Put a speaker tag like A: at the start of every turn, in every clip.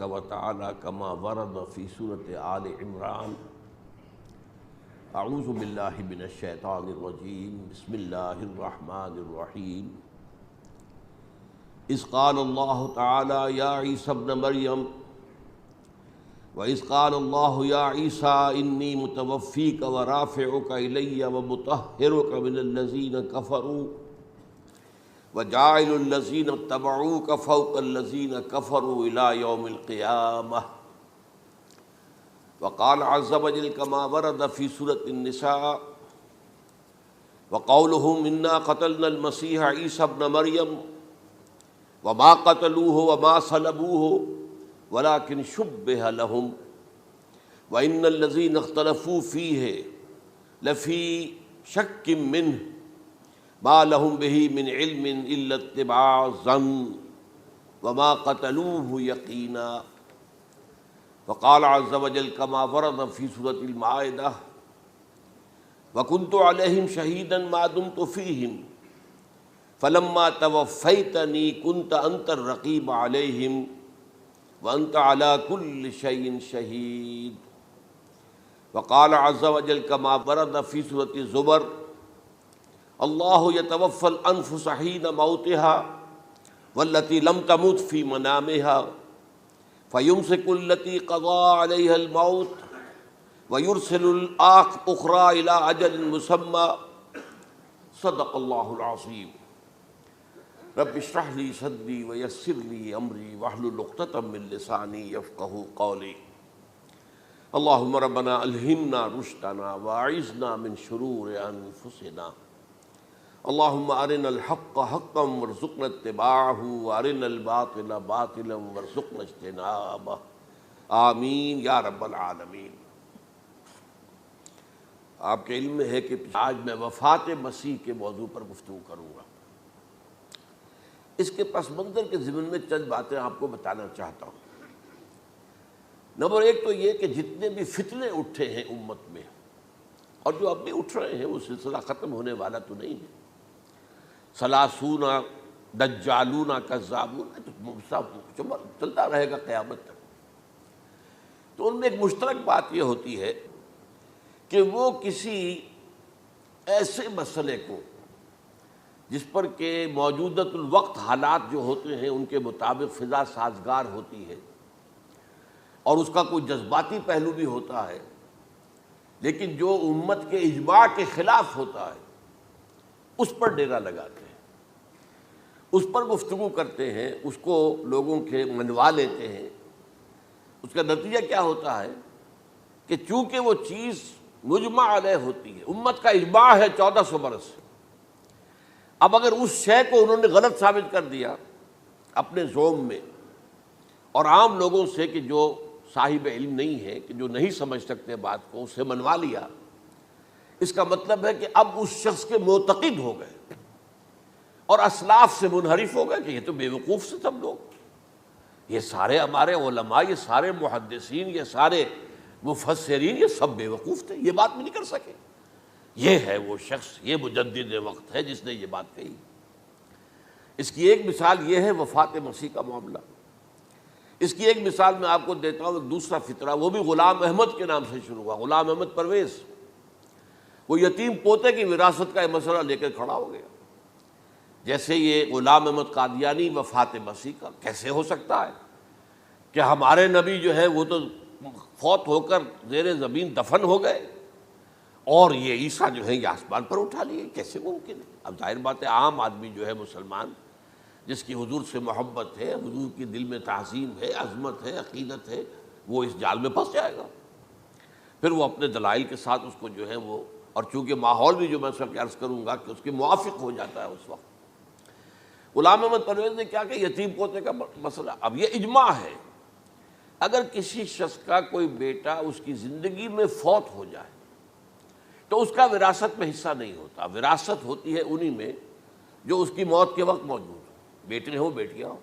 A: وتعالى كما ورد في سورة آل عمران. اعوذ باللہ من الشیطان الرجیم. بسم اللہ الرحمن الرحیم. اذ قال اللہ تعالی یا عیسی ابن مریم وَإِذْ قَالَ اللَّهُ يَا عِيسَىٰ إِنِّي مُتَوَفِّيكَ وَرَافِعُكَ إِلَيَّ وَمُطَهِّرُكَ مِنَ الَّذِينَ كَفَرُوا وَجَاعِلُ الَّذِينَ اتَّبَعُوكَ فَوْقَ الَّذِينَ كَفَرُوا إِلَىٰ يَوْمِ الْقِيَامَةِ. وقال عز وجل كما ورد في سورة النساء وقولهم إنا قتلنا المسيح عيسى ابن مريم وما قتلوه وما صلبوه ولكن شبه لهم وإن الذين اختلفوا فيه لفي شك منه ما لهم به من علم إلا اتباع الظن وما قتلوه يقينا. وقال عز وجل كما ورد في سورة المائدة وكنت عليهم شهيدا ما دمت فيهم فلما توفيتني كنت أنت الرقيب عليهم وأنت على كل شيء شهيد. وقال عز وجل كما ورد في سورة الزمر الله يتوفى الأنفس حين موتها والتي لم تمت في منامها فيمسك التي قضى عليها الموت ويرسل الأخرى إلى أجل مسمى. صدق الله العظيم. رب اشرح لي صدري ويسر لي أمري واحلل عقدة من لساني يفقهوا قولي. اللهم ربنا ألهمنا رشدنا وأعذنا من شرور أنفسنا. اللهم أرنا الحق حقا وارزقنا اتباعه وأرنا الباطل باطلا وارزقنا اجتنابه. آمین یا رب العالمین. آپ کے علم میں ہے کہ آج میں وفات مسیح کے موضوع پر گفتگو کروں گا. اس کے پس منظر کے ضمن میں چند باتیں آپ کو بتانا چاہتا ہوں. نمبر ایک تو یہ کہ جتنے بھی فتنے اٹھے ہیں امت میں اور جو اب بھی اٹھ رہے ہیں وہ سلسلہ ختم ہونے والا تو نہیں ہے. ثلاثون دجالون کذابون چلتا رہے گا قیامت تک. تو ان میں ایک مشترک بات یہ ہوتی ہے کہ وہ کسی ایسے مسئلے کو جس پر کہ موجودۃ الوقت حالات جو ہوتے ہیں ان کے مطابق فضا سازگار ہوتی ہے اور اس کا کوئی جذباتی پہلو بھی ہوتا ہے، لیکن جو امت کے اجماع کے خلاف ہوتا ہے اس پر ڈیرا لگاتے ہیں، اس پر گفتگو کرتے ہیں، اس کو لوگوں کے منوا لیتے ہیں. اس کا نتیجہ کیا ہوتا ہے کہ چونکہ وہ چیز مجمع علیہ ہوتی ہے، امت کا اجماع ہے 1400 برس سے، اب اگر اس شے کو انہوں نے غلط ثابت کر دیا اپنے ذوم میں اور عام لوگوں سے کہ جو صاحب علم نہیں ہے، کہ جو نہیں سمجھ سکتے بات کو، اسے منوا لیا، اس کا مطلب ہے کہ اب اس شخص کے معتقد ہو گئے اور اسلاف سے منحرف ہو گئے کہ یہ تو بے وقوف سے سب لوگ، یہ سارے ہمارے علماء، یہ سارے محدثین، یہ سارے مفسرین، یہ سب بے وقوف تھے، یہ بات بھی نہیں کر سکے. یہ ہے وہ شخص، یہ مجدد وقت ہے جس نے یہ بات کہی. اس کی ایک مثال یہ ہے وفات مسیح کا معاملہ. اس کی ایک مثال میں آپ کو دیتا ہوں. ایک دوسرا فطرہ، وہ بھی غلام احمد کے نام سے شروع ہوا. غلام احمد پرویز، وہ یتیم پوتے کی وراثت کا یہ مسئلہ لے کر کھڑا ہو گیا. جیسے یہ غلام احمد قادیانی وفات مسیح کا کیسے ہو سکتا ہے کہ ہمارے نبی جو ہے وہ تو فوت ہو کر زیر زمین دفن ہو گئے اور یہ عیسیٰ جو ہے یہ آسمان پر اٹھا لیے، کیسے ممکن ہے؟ اب ظاہر بات ہے عام آدمی جو ہے مسلمان جس کی حضور سے محبت ہے، حضور کی دل میں تعظیم ہے، عظمت ہے، عقیدت ہے، وہ اس جال میں پھنس جائے گا. پھر وہ اپنے دلائل کے ساتھ اس کو جو ہے وہ، اور چونکہ ماحول بھی جو میں سب عرض کروں گا کہ اس کے موافق ہو جاتا ہے اس وقت. غلام احمد پرویز نے کیا کہ یتیم پوتے کا مسئلہ، اب یہ اجماع ہے اگر کسی شخص کا کوئی بیٹا اس کی زندگی میں فوت ہو جائے تو اس کا وراثت میں حصہ نہیں ہوتا. وراثت ہوتی ہے انہی میں جو اس کی موت کے وقت موجود ہو، بیٹے ہوں بیٹیاں ہوں.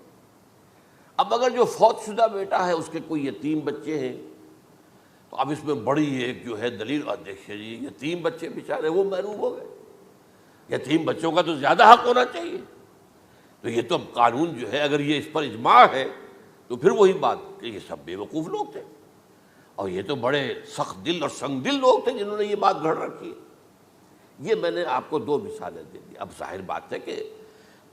A: اب اگر جو فوت شدہ بیٹا ہے اس کے کوئی یتیم بچے ہیں تو اب اس میں بڑی ایک جو ہے دلیل، دیکھیے جی یتیم بچے بیچارے وہ محروم ہو گئے، یتیم بچوں کا تو زیادہ حق ہونا چاہیے. تو یہ تو اب قانون جو ہے اگر یہ اس پر اجماع ہے تو پھر وہی بات کہ یہ سب بے وقوف لوگ تھے، اور یہ تو بڑے سخت دل اور سنگ دل لوگ تھے جنہوں نے یہ بات گھڑ رکھی ہے۔ یہ میں نے آپ کو دو مثالیں دے دی۔ اب ظاہر بات ہے کہ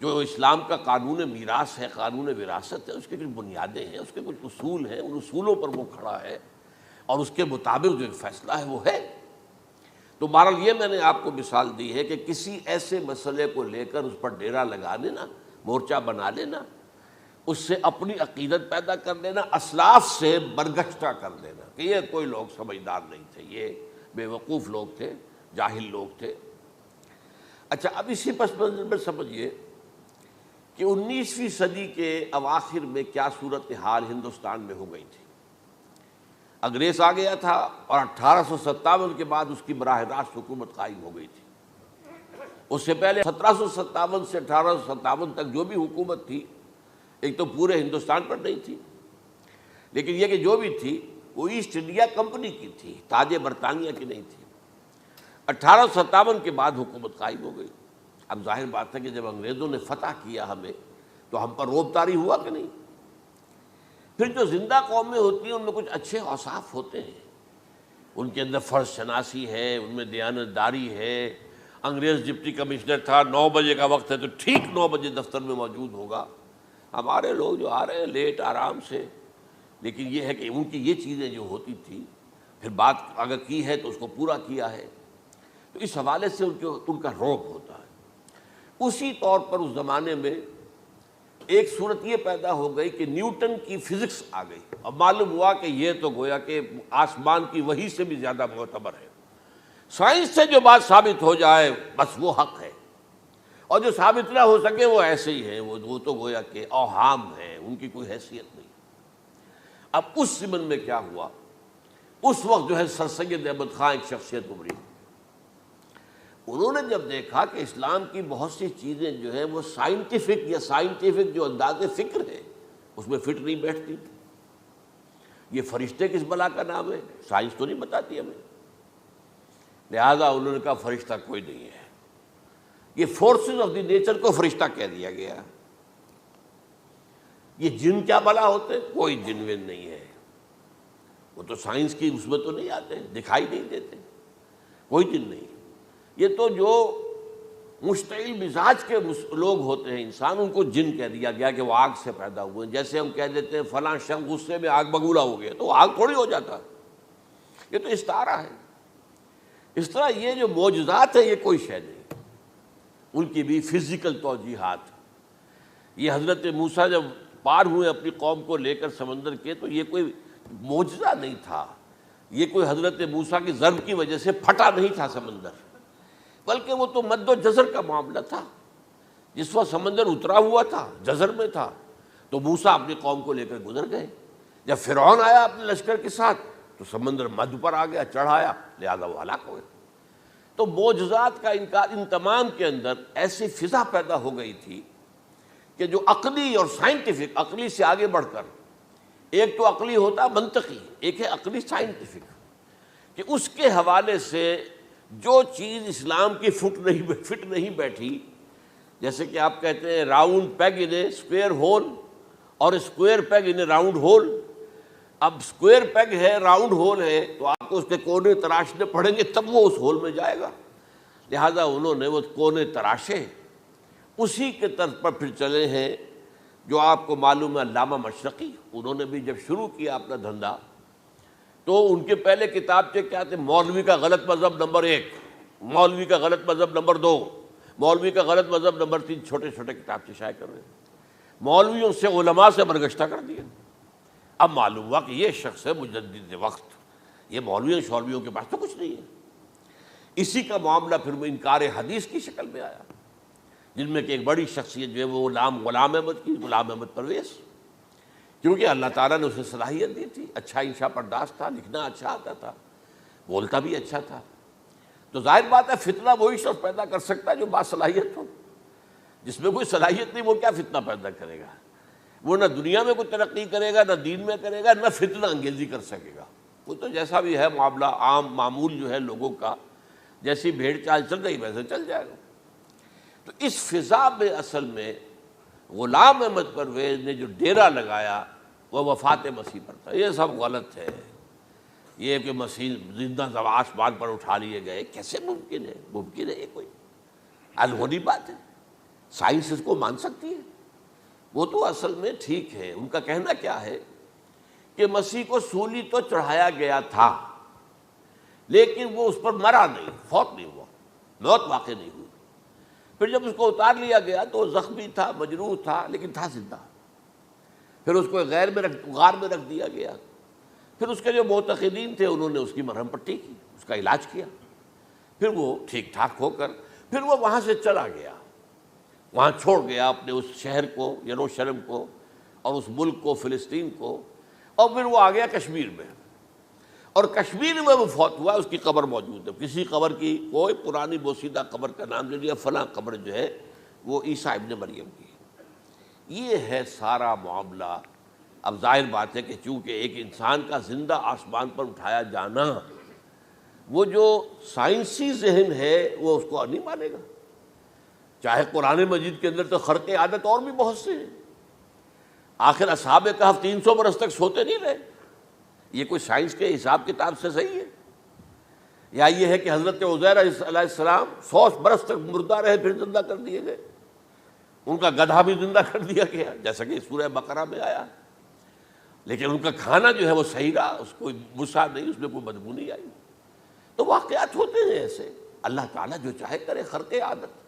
A: جو اسلام کا قانون میراث ہے، قانون وراثت ہے، اس کے کچھ بنیادیں ہیں، اس کے کچھ اصول ہیں، ان اصولوں پر وہ کھڑا ہے اور اس کے مطابق جو ایک فیصلہ ہے وہ ہے۔ تو بہرحال یہ میں نے آپ کو مثال دی ہے کہ کسی ایسے مسئلے کو لے کر اس پر ڈیرا لگا لینا، مورچہ بنا لینا، اس سے اپنی عقیدت پیدا کر لینا، اسلاف سے برگشتہ کر دینا کہ یہ کوئی لوگ سمجھدار نہیں تھے، یہ بے وقوف لوگ تھے، جاہل لوگ تھے۔ اچھا، اب اسی پس منظر میں سمجھیے کہ 19ویں صدی کے اواخر میں کیا صورتحال ہندوستان میں ہو گئی تھی۔ انگریز آ گیا تھا اور 1857 کے بعد اس کی براہ راست حکومت قائم ہو گئی تھی۔ اس سے پہلے 1757 سے 1857 تک جو بھی حکومت تھی، ایک تو پورے ہندوستان پر نہیں تھی، لیکن یہ کہ جو بھی تھی وہ ایسٹ انڈیا کمپنی کی تھی، تاج برطانیہ کی نہیں تھی۔ 1857 کے بعد حکومت قائم ہو گئی۔ اب ظاہر بات ہے کہ جب انگریزوں نے فتح کیا ہمیں تو ہم پر روب طاری ہوا کہ نہیں؟ پھر جو زندہ قومیں ہوتی ہیں ان میں کچھ اچھے اوصاف ہوتے ہیں، ان کے اندر فرض شناسی ہے، ان میں دیانت داری ہے۔ انگریز ڈپٹی کمشنر تھا، 9 بجے کا وقت ہے تو ٹھیک 9 بجے دفتر میں موجود ہوگا۔ ہمارے لوگ جو آ رہے ہیں لیٹ آرام سے، لیکن یہ ہے کہ ان کی یہ چیزیں جو ہوتی تھی، پھر بات اگر کی ہے تو اس کو پورا کیا ہے، تو اس حوالے سے ان کا رعب ہوتا ہے۔ اسی طور پر اس زمانے میں ایک صورت یہ پیدا ہو گئی کہ نیوٹن کی فزکس آ گئی، اور معلوم ہوا کہ یہ تو گویا کہ آسمان کی وحی سے بھی زیادہ معتبر ہے۔ سائنس سے جو بات ثابت ہو جائے بس وہ حق ہے، اور جو ثابت نہ ہو سکے وہ ایسے ہی ہیں، وہ تو گویا کہ اوہام ہیں، ان کی کوئی حیثیت نہیں۔ اب اس زمن میں کیا ہوا، اس وقت جو ہے سر سید احمد خان ایک شخصیت ابھری۔ انہوں نے جب دیکھا کہ اسلام کی بہت سی چیزیں جو ہیں وہ سائنٹیفک جو انداز فکر ہے اس میں فٹ نہیں بیٹھتی۔ یہ فرشتے کس بلا کا نام ہے، سائنس تو نہیں بتاتی ہمیں، لہذا انہوں نے کہا فرشتہ کوئی نہیں ہے، یہ فورسز آف دی نیچر کو فرشتہ کہہ دیا گیا۔ یہ جن کیا بلا ہوتے، کوئی جن ون نہیں ہے، وہ تو سائنس کی اس میں تو نہیں آتے، دکھائی نہیں دیتے، کوئی جن نہیں۔ یہ تو جو مشتعل مزاج کے لوگ ہوتے ہیں انسان، ان کو جن کہہ دیا گیا کہ وہ آگ سے پیدا ہوئے۔ جیسے ہم کہہ دیتے ہیں فلاں شخص غصے میں آگ بگولا ہو گیا، تو وہ آگ تھوڑی ہو جاتا، یہ تو استعارہ ہے۔ اس طرح یہ جو معجزات ہیں یہ کوئی شے نہیں، ان کی بھی فزیکل توجیحات۔ یہ حضرت موسیٰ جب پار ہوئے اپنی قوم کو لے کر سمندر کے، تو یہ کوئی معجزہ نہیں تھا، یہ کوئی حضرت موسیٰ کی ضرب کی وجہ سے پھٹا نہیں تھا سمندر، بلکہ وہ تو مد و جزر کا معاملہ تھا۔ جس وقت سمندر اترا ہوا تھا، جزر میں تھا، تو موسیٰ اپنی قوم کو لے کر گزر گئے۔ جب فرعون آیا اپنے لشکر کے ساتھ تو سمندر مدھ پر آ گیا، چڑھ آیا، لہذا وہ ہلاک ہو گئے۔ تو معجزات کا انکار، ان تمام کے اندر ایسی فضا پیدا ہو گئی تھی کہ جو عقلی اور سائنٹیفک، عقلی سے آگے بڑھ کر، ایک تو عقلی ہوتا منطقی، ایک ہے عقلی سائنٹیفک، کہ اس کے حوالے سے جو چیز اسلام کی فٹ نہیں بیٹھی، جیسے کہ آپ کہتے ہیں round peg in a square hole اور square peg in a round hole. اب اسکوئر پیگ ہے، راؤنڈ ہول ہے، تو آپ کو اس کے کونے تراشنے پڑیں گے تب وہ اس ہول میں جائے گا، لہذا انہوں نے وہ کونے تراشے، اسی کے طرز پر پھر چلے ہیں۔ جو آپ کو معلوم ہے علامہ مشرقی، انہوں نے بھی جب شروع کیا اپنا دھندا، تو ان کے پہلے کتابچے کیا تھے؟ مولوی کا غلط مذہب نمبر 1، مولوی کا غلط مذہب نمبر 2، مولوی کا غلط مذہب نمبر 3، چھوٹے چھوٹے کتابچے شائع کر رہے ہیں، مولویوں سے علماء سے برگشتہ کر دیا۔ اب معلوم ہوا کہ یہ شخص ہے مجدد وقت، یہ مولویوں کے پاس تو کچھ نہیں ہے۔ اسی کا معاملہ پھر وہ انکار حدیث کی شکل میں آیا، جن میں کہ ایک بڑی شخصیت جو ہے وہ غلام احمد کی، غلام احمد پرویز، کیونکہ اللہ تعالیٰ نے اسے صلاحیت دی تھی، اچھا انشا پرداز تھا، لکھنا اچھا آتا تھا، بولتا بھی اچھا تھا، تو ظاہر بات ہے فتنہ وہی شخص پیدا کر سکتا ہے جو باصلاحیت ہو۔ جس میں کوئی صلاحیت نہیں وہ کیا فتنہ پیدا کرے گا؟ وہ نہ دنیا میں کوئی ترقی کرے گا، نہ دین میں کرے گا، نہ فتنہ انگیزی کر سکے گا۔ وہ تو جیسا بھی ہے معاملہ عام معمول جو ہے لوگوں کا، جیسی بھیڑ چال چل رہی ویسے چل جائے گا۔ تو اس فضا میں اصل میں غلام احمد پرویز نے جو ڈیرا لگایا، وہ وفات مسیح پر تھا۔ یہ سب غلط ہے۔ یہ کہ مسیح زندہ آسمان پر اٹھا لیے گئے، کیسے ممکن ہے؟ ممکن ہے یہ کوئی الہونی بات ہے؟ سائنس اس کو مان سکتی ہے؟ وہ تو اصل میں ٹھیک ہے، ان کا کہنا کیا ہے کہ مسیح کو سولی تو چڑھایا گیا تھا، لیکن وہ اس پر مرا نہیں، فوت نہیں ہوا، موت واقع نہیں ہوئی۔ پھر جب اس کو اتار لیا گیا تو وہ زخمی تھا، مجروح تھا، لیکن تھا زندہ۔ پھر اس کو غار میں رکھ دیا گیا۔ پھر اس کے جو معتقدین تھے انہوں نے اس کی مرہم پٹی کی، اس کا علاج کیا، پھر وہ ٹھیک ٹھاک ہو کر پھر وہ وہاں سے چلا گیا، وہاں چھوڑ گیا اپنے اس شہر کو، یروشلم کو، اور اس ملک کو، فلسطین کو، اور پھر وہ آ گیا کشمیر میں، اور کشمیر میں وہ فوت ہوا۔ اس کی قبر موجود ہے، کسی قبر کی، کوئی پرانی بوسیدہ قبر کا نام لے لیا، فلاں قبر جو ہے وہ عیسیٰ ابن مریم کی۔ یہ ہے سارا معاملہ۔ اب ظاہر بات ہے کہ چونکہ ایک انسان کا زندہ آسمان پر اٹھایا جانا، وہ جو سائنسی ذہن ہے وہ اس کو نہیں مانے گا۔ چاہے قرآن مجید کے اندر تو خرق عادت اور بھی بہت سے ہیں۔ آخر اصحاب کہف 300 برس تک سوتے نہیں رہے، یہ کوئی سائنس کے حساب کتاب سے صحیح ہے؟ یا یہ ہے کہ حضرت عزیر علیہ السلام 100 برس تک مردہ رہے پھر زندہ کر دیے گئے، ان کا گدھا بھی زندہ کر دیا گیا جیسا کہ سورہ بقرہ میں آیا، لیکن ان کا کھانا جو ہے وہ صحیح رہا، اس کو مسا نہیں، اس میں کوئی بدبو نہیں آئی۔ تو واقعات ہوتے ہیں ایسے، اللہ تعالیٰ جو چاہے کرے، خرق عادت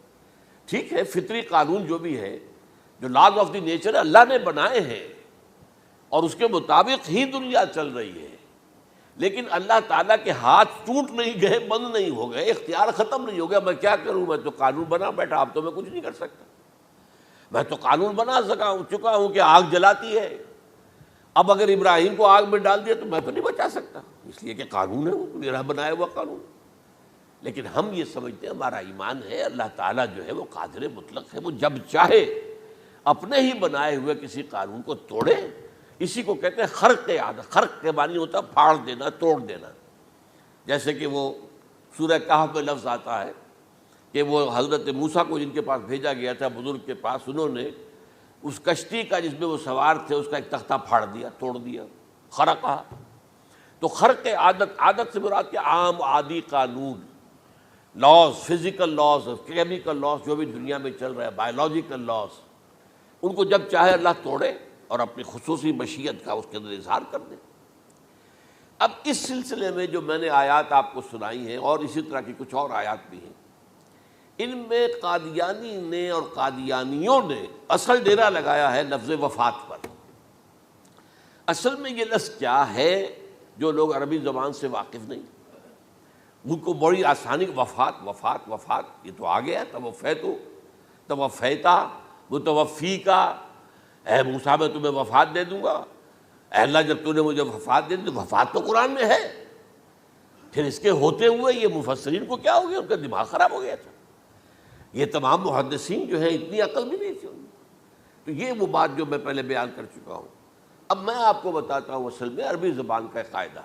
A: ٹھیک ہے۔ فطری قانون جو بھی ہے، جو لاز آف دی نیچر اللہ نے بنائے ہیں اور اس کے مطابق ہی دنیا چل رہی ہے، لیکن اللہ تعالیٰ کے ہاتھ ٹوٹ نہیں گئے، بند نہیں ہو گئے، اختیار ختم نہیں ہو گیا۔ میں کیا کروں؟ میں تو قانون بنا بیٹھا، اب تو میں کچھ نہیں کر سکتا۔ میں تو قانون بنا چکا ہوں کہ آگ جلاتی ہے، اب اگر ابراہیم کو آگ میں ڈال دیا تو میں تو نہیں بچا سکتا، اس لیے کہ قانون ہے، وہ میرا بنایا ہوا قانون۔ لیکن ہم یہ سمجھتے ہیں، ہمارا ایمان ہے اللہ تعالیٰ جو ہے وہ قادر مطلق ہے، وہ جب چاہے اپنے ہی بنائے ہوئے کسی قانون کو توڑے۔ اسی کو کہتے ہیں خرق عادت۔ خرق کے معنی ہوتا ہے پھاڑ دینا، توڑ دینا۔ جیسے کہ وہ سورہ کہف میں لفظ آتا ہے کہ وہ حضرت موسیٰ کو جن کے پاس بھیجا گیا تھا، بزرگ کے پاس، انہوں نے اس کشتی کا جس میں وہ سوار تھے اس کا ایک تختہ پھاڑ دیا، توڑ دیا، خرقہ۔ تو خرق عادت، عادت سے مراد کہ عام عادی قانون، laws, physical laws, chemical laws جو بھی دنیا میں چل رہا ہے، بایولوجیکل لاز، ان کو جب چاہے اللہ توڑے اور اپنی خصوصی مشیت کا اس کے اندر اظہار کر دے۔ اب اس سلسلے میں جو میں نے آیات آپ کو سنائی ہیں، اور اسی طرح کی کچھ اور آیات بھی ہیں، ان میں قادیانی نے اور قادیانیوں نے اصل ڈیرا لگایا ہے لفظ وفات پر۔ اصل میں یہ لفظ کیا ہے جو لوگ عربی زبان سے واقف نہیں، ان کو بڑی آسانی، وفات وفات وفات، یہ تو آ گیا، توفیتو، توفیتا، متوفی کا، اے موسیٰ میں تمہیں وفات دے دوں گا، اے اللہ جب تو نے مجھے وفات دے دی، تو وفات تو قرآن میں ہے۔ پھر اس کے ہوتے ہوئے یہ مفسرین کو کیا ہو گیا؟ ان کا دماغ خراب ہو گیا تھا۔ یہ تمام محدثین جو ہیں اتنی عقل بھی نہیں تھی ان میں۔ تو یہ وہ بات جو میں پہلے بیان کر چکا ہوں۔ اب میں آپ کو بتاتا ہوں اصل میں عربی زبان کا قاعدہ۔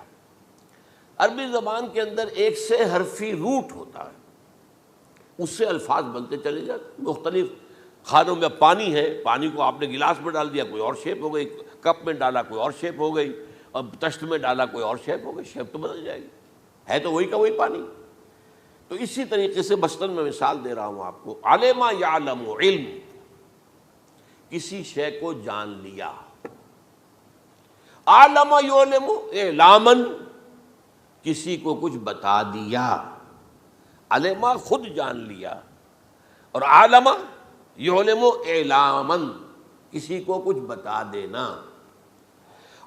A: عربی زبان کے اندر ایک سے حرفی روٹ ہوتا ہے، اس سے الفاظ بنتے چلے جاتے۔ مختلف کھانوں میں پانی ہے، پانی کو آپ نے گلاس میں ڈال دیا، کوئی اور شیپ ہو گئی، کپ میں ڈالا کوئی اور شیپ ہو گئی، اور تشت میں ڈالا کوئی اور شیپ ہو گئی، شیپ تو بدل جائے گی، ہے تو وہی کا وہی پانی۔ تو اسی طریقے سے مثلاً میں مثال دے رہا ہوں آپ کو، علم یعلم، علم، کسی شے کو جان لیا، عالم یعلم، اعلامن، کسی کو کچھ بتا دیا، علمہ خود جان لیا، اور عالم یعلم اعلامن، کسی کو کچھ بتا دینا،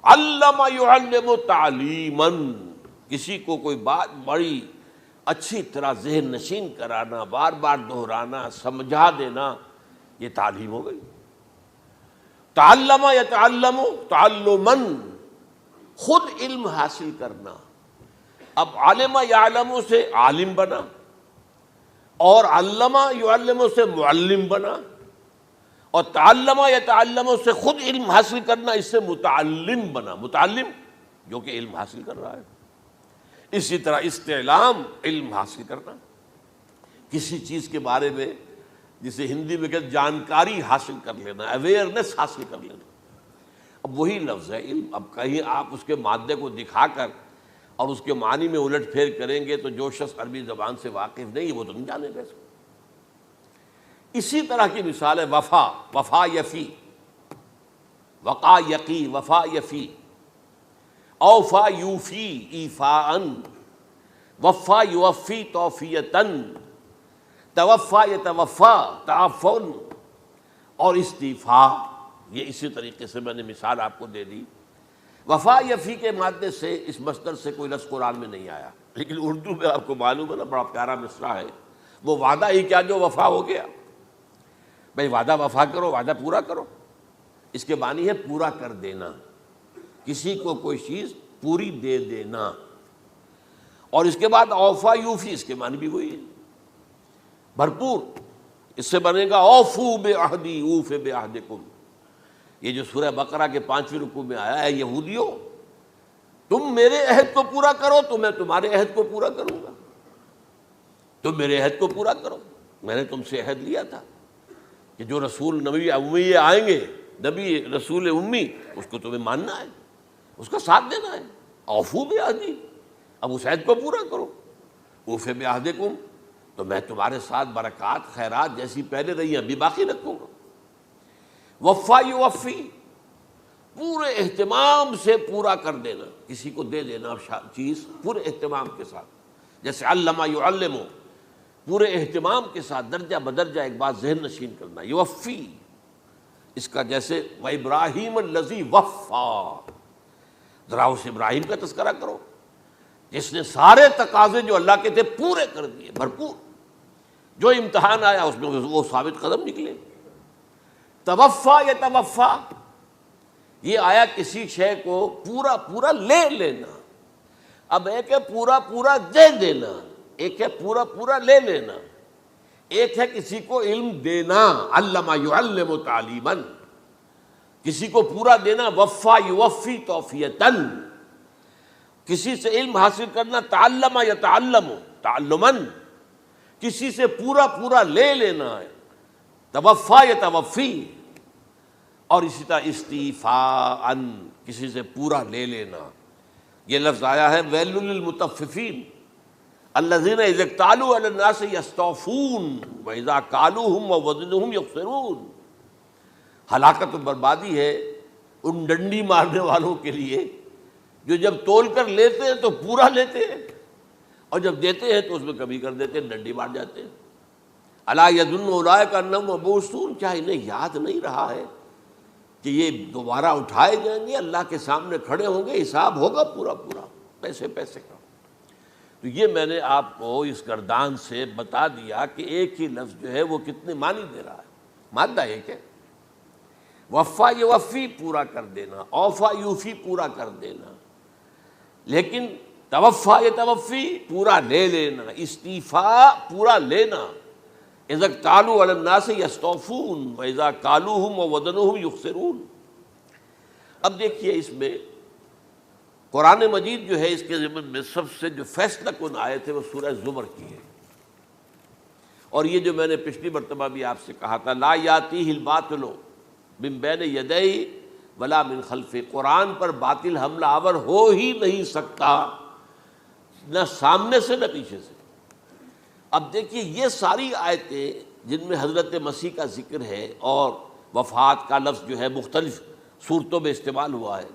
A: علم یعلم تعلیمن، کسی کو کوئی بات بڑی اچھی طرح ذہن نشین کرانا، بار بار دہرانا، سمجھا دینا، یہ تعلیم ہو گئی۔ تعلم یتعلم تعلمن، خود علم حاصل کرنا۔ اب علم یعلم سے عالم بنا، اور علم یعلم سے معلم بنا، اور تعلم یتعلم سے خود علم حاصل کرنا، اس سے متعلم بنا، متعلم جو کہ علم حاصل کر رہا ہے۔ اسی طرح استعلام، علم حاصل کرنا، کسی چیز کے بارے میں جسے ہندی میں کہتے جانکاری حاصل کر لینا، اویئرنیس حاصل کر لینا۔ اب وہی لفظ ہے علم، اب کہیں آپ اس کے مادے کو دکھا کر اور اس کے معنی میں الٹ پھیر کریں گے تو جو شخص عربی زبان سے واقف نہیں وہ تو نہیں جانے گا اس کو۔ اسی طرح کی مثال ہے وفا، وفا یفی، وقا یقی، وفا یفی، اوفا یوفی ایفاءً، وفا یوفی توفیتاً، توفا یتوفا تعفن، اور استیفاء۔ یہ اسی طریقے سے میں نے مثال آپ کو دے دی۔ وفا یفی کے مادے سے اس مصدر سے کوئی لفظ قرآن میں نہیں آیا، لیکن اردو میں آپ کو معلوم ہے نا بڑا پیارا مصرع ہے، وہ وعدہ ہی کیا جو وفا ہو گیا۔ بھئی وعدہ وفا کرو، وعدہ پورا کرو، اس کے معنی ہے پورا کر دینا، کسی کو کوئی چیز پوری دے دینا۔ اور اس کے بعد اوفا یوفی، اس کے معنی بھی وہی ہے، بھرپور۔ اس سے بنے گا اوفو بعہدی اوف بعہدکم، یہ جو سورہ بقرہ کے 5ویں رکوع میں آیا ہے، یہودیوں تم میرے عہد کو پورا کرو تو میں تمہارے عہد کو پورا کروں گا، تم میرے عہد کو پورا کرو، میں نے تم سے عہد لیا تھا کہ جو رسول نبی امی آئیں گے، نبی رسول امی، اس کو تمہیں ماننا ہے، اس کا ساتھ دینا ہے۔ اوفو بعہدی، اب اس عہد کو پورا کرو۔ اوف بعہدکم، تو میں تمہارے ساتھ برکات خیرات جیسی پہلے رہی ہیں ابھی باقی رکھوں گا۔ وفا یوفی، پورے اہتمام سے پورا کر دینا، کسی کو دے دینا چیز پورے اہتمام کے ساتھ، جیسے علمہ یعلم، پورے اہتمام کے ساتھ درجہ بدرجہ ایک بات ذہن نشین کرنا۔ یوفی، اس کا جیسے وَإِبْرَاهِيمَ الَّذِي وَفَّى، ذرا اس ابراہیم کا تذکرہ کرو جس نے سارے تقاضے جو اللہ کے تھے پورے کر دیے، بھرپور۔ جو امتحان آیا اس میں وہ ثابت قدم نکلے۔ توفا یا توفا، یہ آیا کسی شے کو پورا پورا لے لینا۔ اب ایک ہے پورا پورا دے دینا، ایک ہے پورا پورا لے لینا، ایک ہے کسی کو علم دینا، علمہ یعلم تعلیماً، کسی کو پورا دینا، وفا یوفی توفیتاً، کسی سے علم حاصل کرنا، تعلم یتعلم تعلماً، کسی سے پورا پورا لے لینا ہے، توفا یتوفی، اور اسی طرح استیفاء، کسی سے پورا لے لینا۔ یہ لفظ آیا ہے ویل للمطففین الذین اذا اکتالوا علی الناس یستوفون واذا کالوہم ووزنوہم یخسرون۔ ہلاکت و بربادی ہے ان ڈنڈی مارنے والوں کے لیے جو جب تول کر لیتے ہیں تو پورا لیتے ہیں، اور جب دیتے ہیں تو اس میں کمی کر دیتے ہیں، ڈنڈی مار جاتے ہیں۔ الا یظن اولئک انہم مبعوثون، کیا انہیں یاد نہیں رہا ہے کہ یہ دوبارہ اٹھائے جائیں گے، اللہ کے سامنے کھڑے ہوں گے، حساب ہوگا پورا پورا، پیسے پیسے کا۔ تو یہ میں نے آپ کو اس گردان سے بتا دیا کہ ایک ہی لفظ جو ہے وہ کتنے معنی دے رہا ہے۔ مادہ ایک ہے، وفا یوفی پورا کر دینا، اوفا یوفی پورا کر دینا، لیکن توفا یتوفی پورا لے لینا، استیفاء پورا لینا، اذا اکتالوا علی الناس یستوفون واذا کالوہم ووزنوہم یخسرون۔ اب دیکھیے اس میں قرآن مجید جو ہے اس کے ضمن میں سب سے جو فیصلہ کن آیت ہے وہ سورہ زمر کی ہے، اور یہ جو میں نے پچھلی مرتبہ بھی آپ سے کہا تھا، لا یاتیہ الباطل من بین یدیہ ولا من خلفہ، قرآن پر باطل حملہ آور ہو ہی نہیں سکتا، نہ سامنے سے نہ پیچھے سے۔ اب دیکھیے یہ ساری آیتیں جن میں حضرت مسیح کا ذکر ہے اور وفات کا لفظ جو ہے مختلف صورتوں میں استعمال ہوا ہے،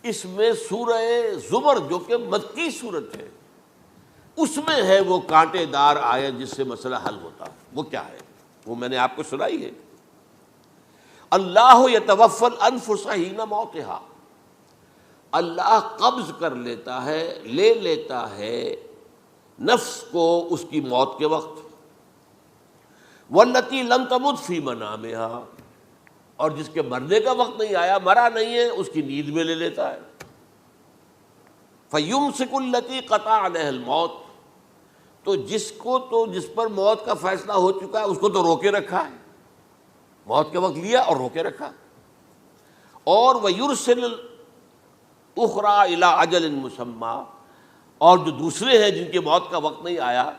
A: اس میں سورہ زمر جو کہ مکی صورت ہے اس میں ہے وہ کانٹے دار آیت جس سے مسئلہ حل ہوتا ہے۔ وہ کیا ہے؟ وہ میں نے آپ کو سنائی ہے، اللہ یتوفی الانفس حین موتہا، اللہ قبض کر لیتا ہے، لے لیتا ہے نفس کو اس کی موت کے وقت، واللتی لم تمت فی منامہا، اور جس کے مرنے کا وقت نہیں آیا، مرا نہیں ہے، اس کی نیند میں لے لیتا ہے۔ فیمسک التی قطع علیہ الموت، تو جس پر موت کا فیصلہ ہو چکا ہے اس کو تو روکے رکھا ہے، موت کے وقت لیا اور روکے رکھا، اور ویرسل الاخری الی اجل مسمی، اور جو دوسرے ہیں جن کی موت کا وقت نہیں آیا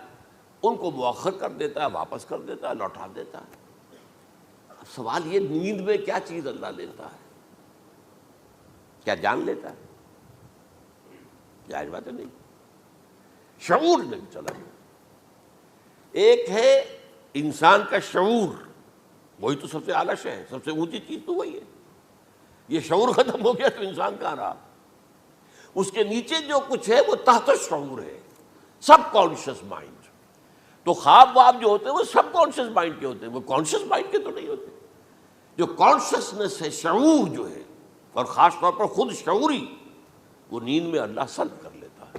A: ان کو مؤخر کر دیتا ہے، واپس کر دیتا ہے، لوٹا دیتا ہے۔ اب سوال یہ، نیند میں کیا چیز اللہ لیتا ہے؟ کیا جان لیتا ہے؟ جائز بات نہیں، شعور نہیں چلا۔ ایک ہے انسان کا شعور، وہی تو سب سے اعلیٰ شے ہے، سب سے اونچی چیز تو وہی ہے۔ یہ شعور ختم ہو گیا تو انسان کہاں رہا؟ اس کے نیچے جو کچھ ہے وہ تحت شعور ہے، سب کانشیس مائنڈ۔ تو خواب واب جو ہوتے ہیں وہ سب کانشیس مائنڈ کے ہوتے ہیں، وہ کانشیس مائنڈ کے تو نہیں ہوتے۔ جو کانشیسنس ہے، شعور جو ہے، اور خاص طور پر خود شعوری، وہ نیند میں اللہ سلب کر لیتا ہے۔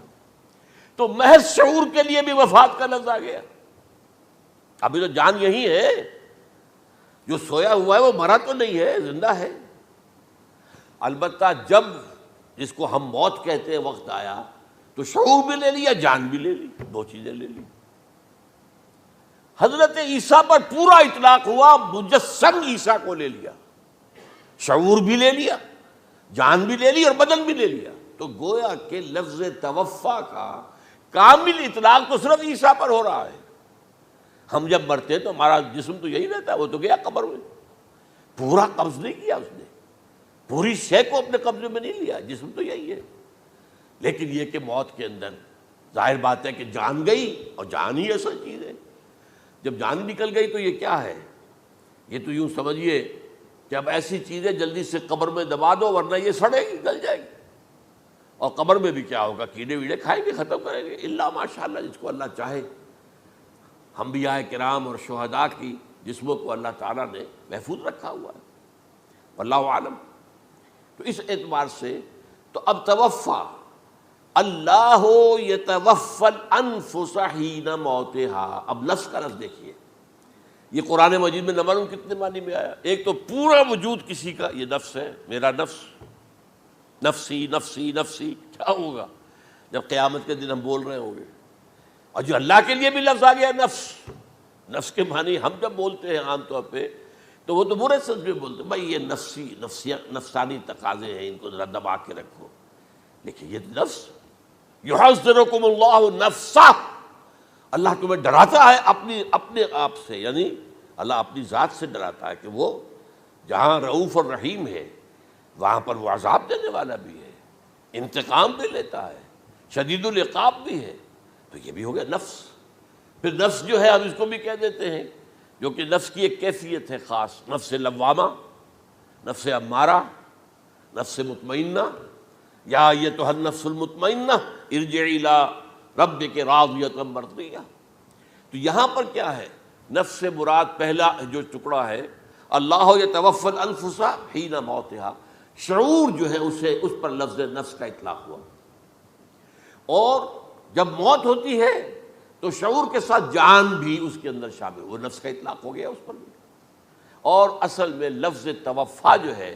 A: تو محض شعور کے لیے بھی وفات کا لفظ آ گیا۔ ابھی تو جان یہی ہے، جو سویا ہوا ہے وہ مرا تو نہیں ہے، زندہ ہے۔ البتہ جب جس کو ہم موت کہتے ہیں وقت آیا تو شعور بھی لے لیا، جان بھی لے لی، دو چیزیں لے لی۔ حضرت عیسیٰ پر پورا اطلاق ہوا، مجسم عیسیٰ کو لے لیا، شعور بھی لے لیا، جان بھی لے لی اور بدن بھی لے لیا۔ تو گویا کہ لفظ توفا کا کامل اطلاق تو صرف عیسیٰ پر ہو رہا ہے۔ ہم جب مرتے ہیں تو ہمارا جسم تو یہی رہتا ہے، وہ تو گیا قبر میں، پورا قبض نہیں کیا اس نے، پوری شے کو اپنے قبضے میں نہیں لیا، جسم تو یہی ہے۔ لیکن یہ کہ موت کے اندر ظاہر بات ہے کہ جان گئی، اور جان ہی اصل چیز ہے۔ جب جان نکل گئی تو یہ کیا ہے؟ یہ تو یوں سمجھیے کہ اب ایسی چیزیں جلدی سے قبر میں دبا دو، ورنہ یہ سڑے گی، گل جائے گی۔ اور قبر میں بھی کیا ہوگا؟ کیڑے ویڑے کھائیں گے، ختم کریں گے، الا ماشاءاللہ جس کو اللہ چاہے۔ انبیاء کرام اور شہداء کی جسموں کو اللہ تعالیٰ نے محفوظ رکھا ہوا ہے، واللہ عالم۔ تو اس اعتبار سے تو اب توفا، اللہ یتوفی الانفس حین موتها، اب لفظ کا لفظ دیکھیے، یہ قرآن مجید میں نہ معلوم کتنے معنی میں آیا۔ ایک تو پورا وجود کسی کا یہ نفس ہے، میرا نفس، نفسی نفسی نفسی، کیا ہوگا جب قیامت کے دن ہم بول رہے ہوں گے؟ اور جو اللہ کے لیے بھی لفظ آ گیا نفس، نفس کے معنی ہم جب بولتے ہیں عام طور پہ تو وہ تو برے سچ میں بولتے ہیں، بھائی یہ نفسانی تقاضے ہیں، ان کو ذرا دبا کے رکھو۔ لیکن یہ نفس، یحذرکم اللہ نفسہ، اللہ تمہیں ڈراتا ہے اپنے آپ سے، یعنی اللہ اپنی ذات سے ڈراتا ہے کہ وہ جہاں رؤوف اور رحیم ہے وہاں پر وہ عذاب دینے والا بھی ہے، انتقام بھی لیتا ہے، شدید العقاب بھی ہے۔ تو یہ بھی ہو گیا نفس۔ پھر نفس جو ہے ہم اس کو بھی کہہ دیتے ہیں، جو کہ نفس کی ایک کیفیت ہے خاص، نفس لوامہ، نفس امارہ، نفس مطمئنہ، یا ایتھا النفس المطمئنہ ارجعی الی ربک راضیۃ مرضیہ۔ تو یہاں پر کیا ہے؟ نفس سے مراد پہلا جو ٹکڑا ہے، اللہ یتوفی الانفس حین موتها، شعور جو ہے اس پر لفظ نفس کا اطلاق ہوا۔ اور جب موت ہوتی ہے تو شعور کے ساتھ جان بھی اس کے اندر شامل، وہ نفس کا اطلاق ہو گیا اس پر بھی۔ اور اصل میں لفظ توفا جو ہے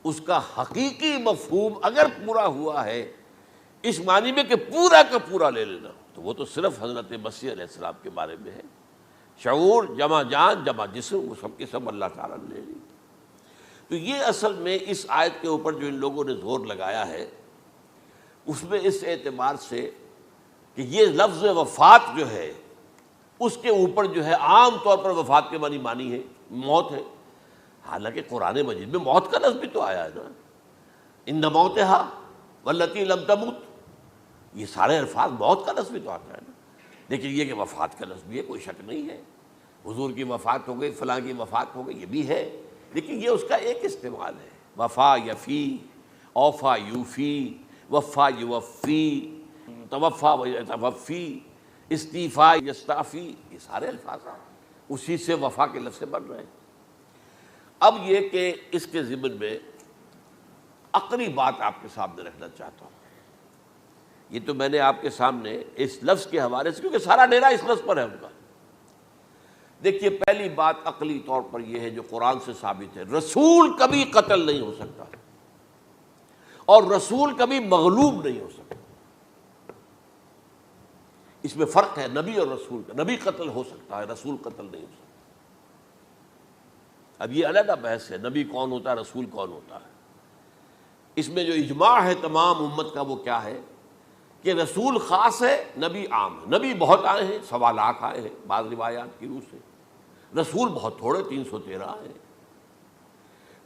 A: اس کا حقیقی مفہوم اگر پورا ہوا ہے اس معنی میں کہ پورا کا پورا لے لینا، تو وہ تو صرف حضرت مسیح علیہ السلام کے بارے میں ہے۔ شعور جمع جان جمع جسم، وہ سب کے سب اللہ تعالیٰ نے لے لی۔ تو یہ اصل میں اس آیت کے اوپر جو ان لوگوں نے زور لگایا ہے، اس میں اس اعتبار سے کہ یہ لفظ وفات جو ہے اس کے اوپر جو ہے عام طور پر وفات کے معنی ہے موت ہے، حالانکہ قرآن مجید میں موت کا لفظ بھی تو آیا ہے نا، ان موتہا واللتی لم تمت، یہ سارے الفاظ موت کا لفظ بھی تو آتا ہے نا۔ لیکن یہ کہ وفات کا لفظ بھی ہے، کوئی شک نہیں ہے، حضور کی وفات ہو گئی، فلاں کی وفات ہو گئی، یہ بھی ہے، لیکن یہ اس کا ایک استعمال ہے۔ وفا یفی، اوفا یوفی، وفا یوفی، توفا و یتوفی، استیفا یستعفی، یہ سارے الفاظ اسی سے وفا کے لفظ سے بن رہے ہیں۔ اب یہ کہ اس کے ضمن میں عقلی بات آپ کے سامنے رکھنا چاہتا ہوں۔ یہ تو میں نے آپ کے سامنے اس لفظ کے حوالے سے، کیونکہ سارا ڈیرا اس لفظ پر ہے ان کا۔ دیکھیے پہلی بات عقلی طور پر یہ ہے جو قرآن سے ثابت ہے، رسول کبھی قتل نہیں ہو سکتا، اور رسول کبھی مغلوب نہیں ہو سکتا۔ اس میں فرق ہے نبی اور رسول کا، نبی قتل ہو سکتا ہے، رسول قتل نہیں ہو سکتا۔ اب یہ علیحدہ بحث ہے، نبی کون ہوتا ہے، رسول کون ہوتا ہے۔ اس میں جو اجماع ہے تمام امت کا وہ کیا ہے کہ رسول خاص ہے، نبی عام ہے۔ نبی بہت آئے ہیں، 1.25 لاکھ آئے ہیں بعض روایات کی روح سے، رسول بہت تھوڑے 313 ہیں۔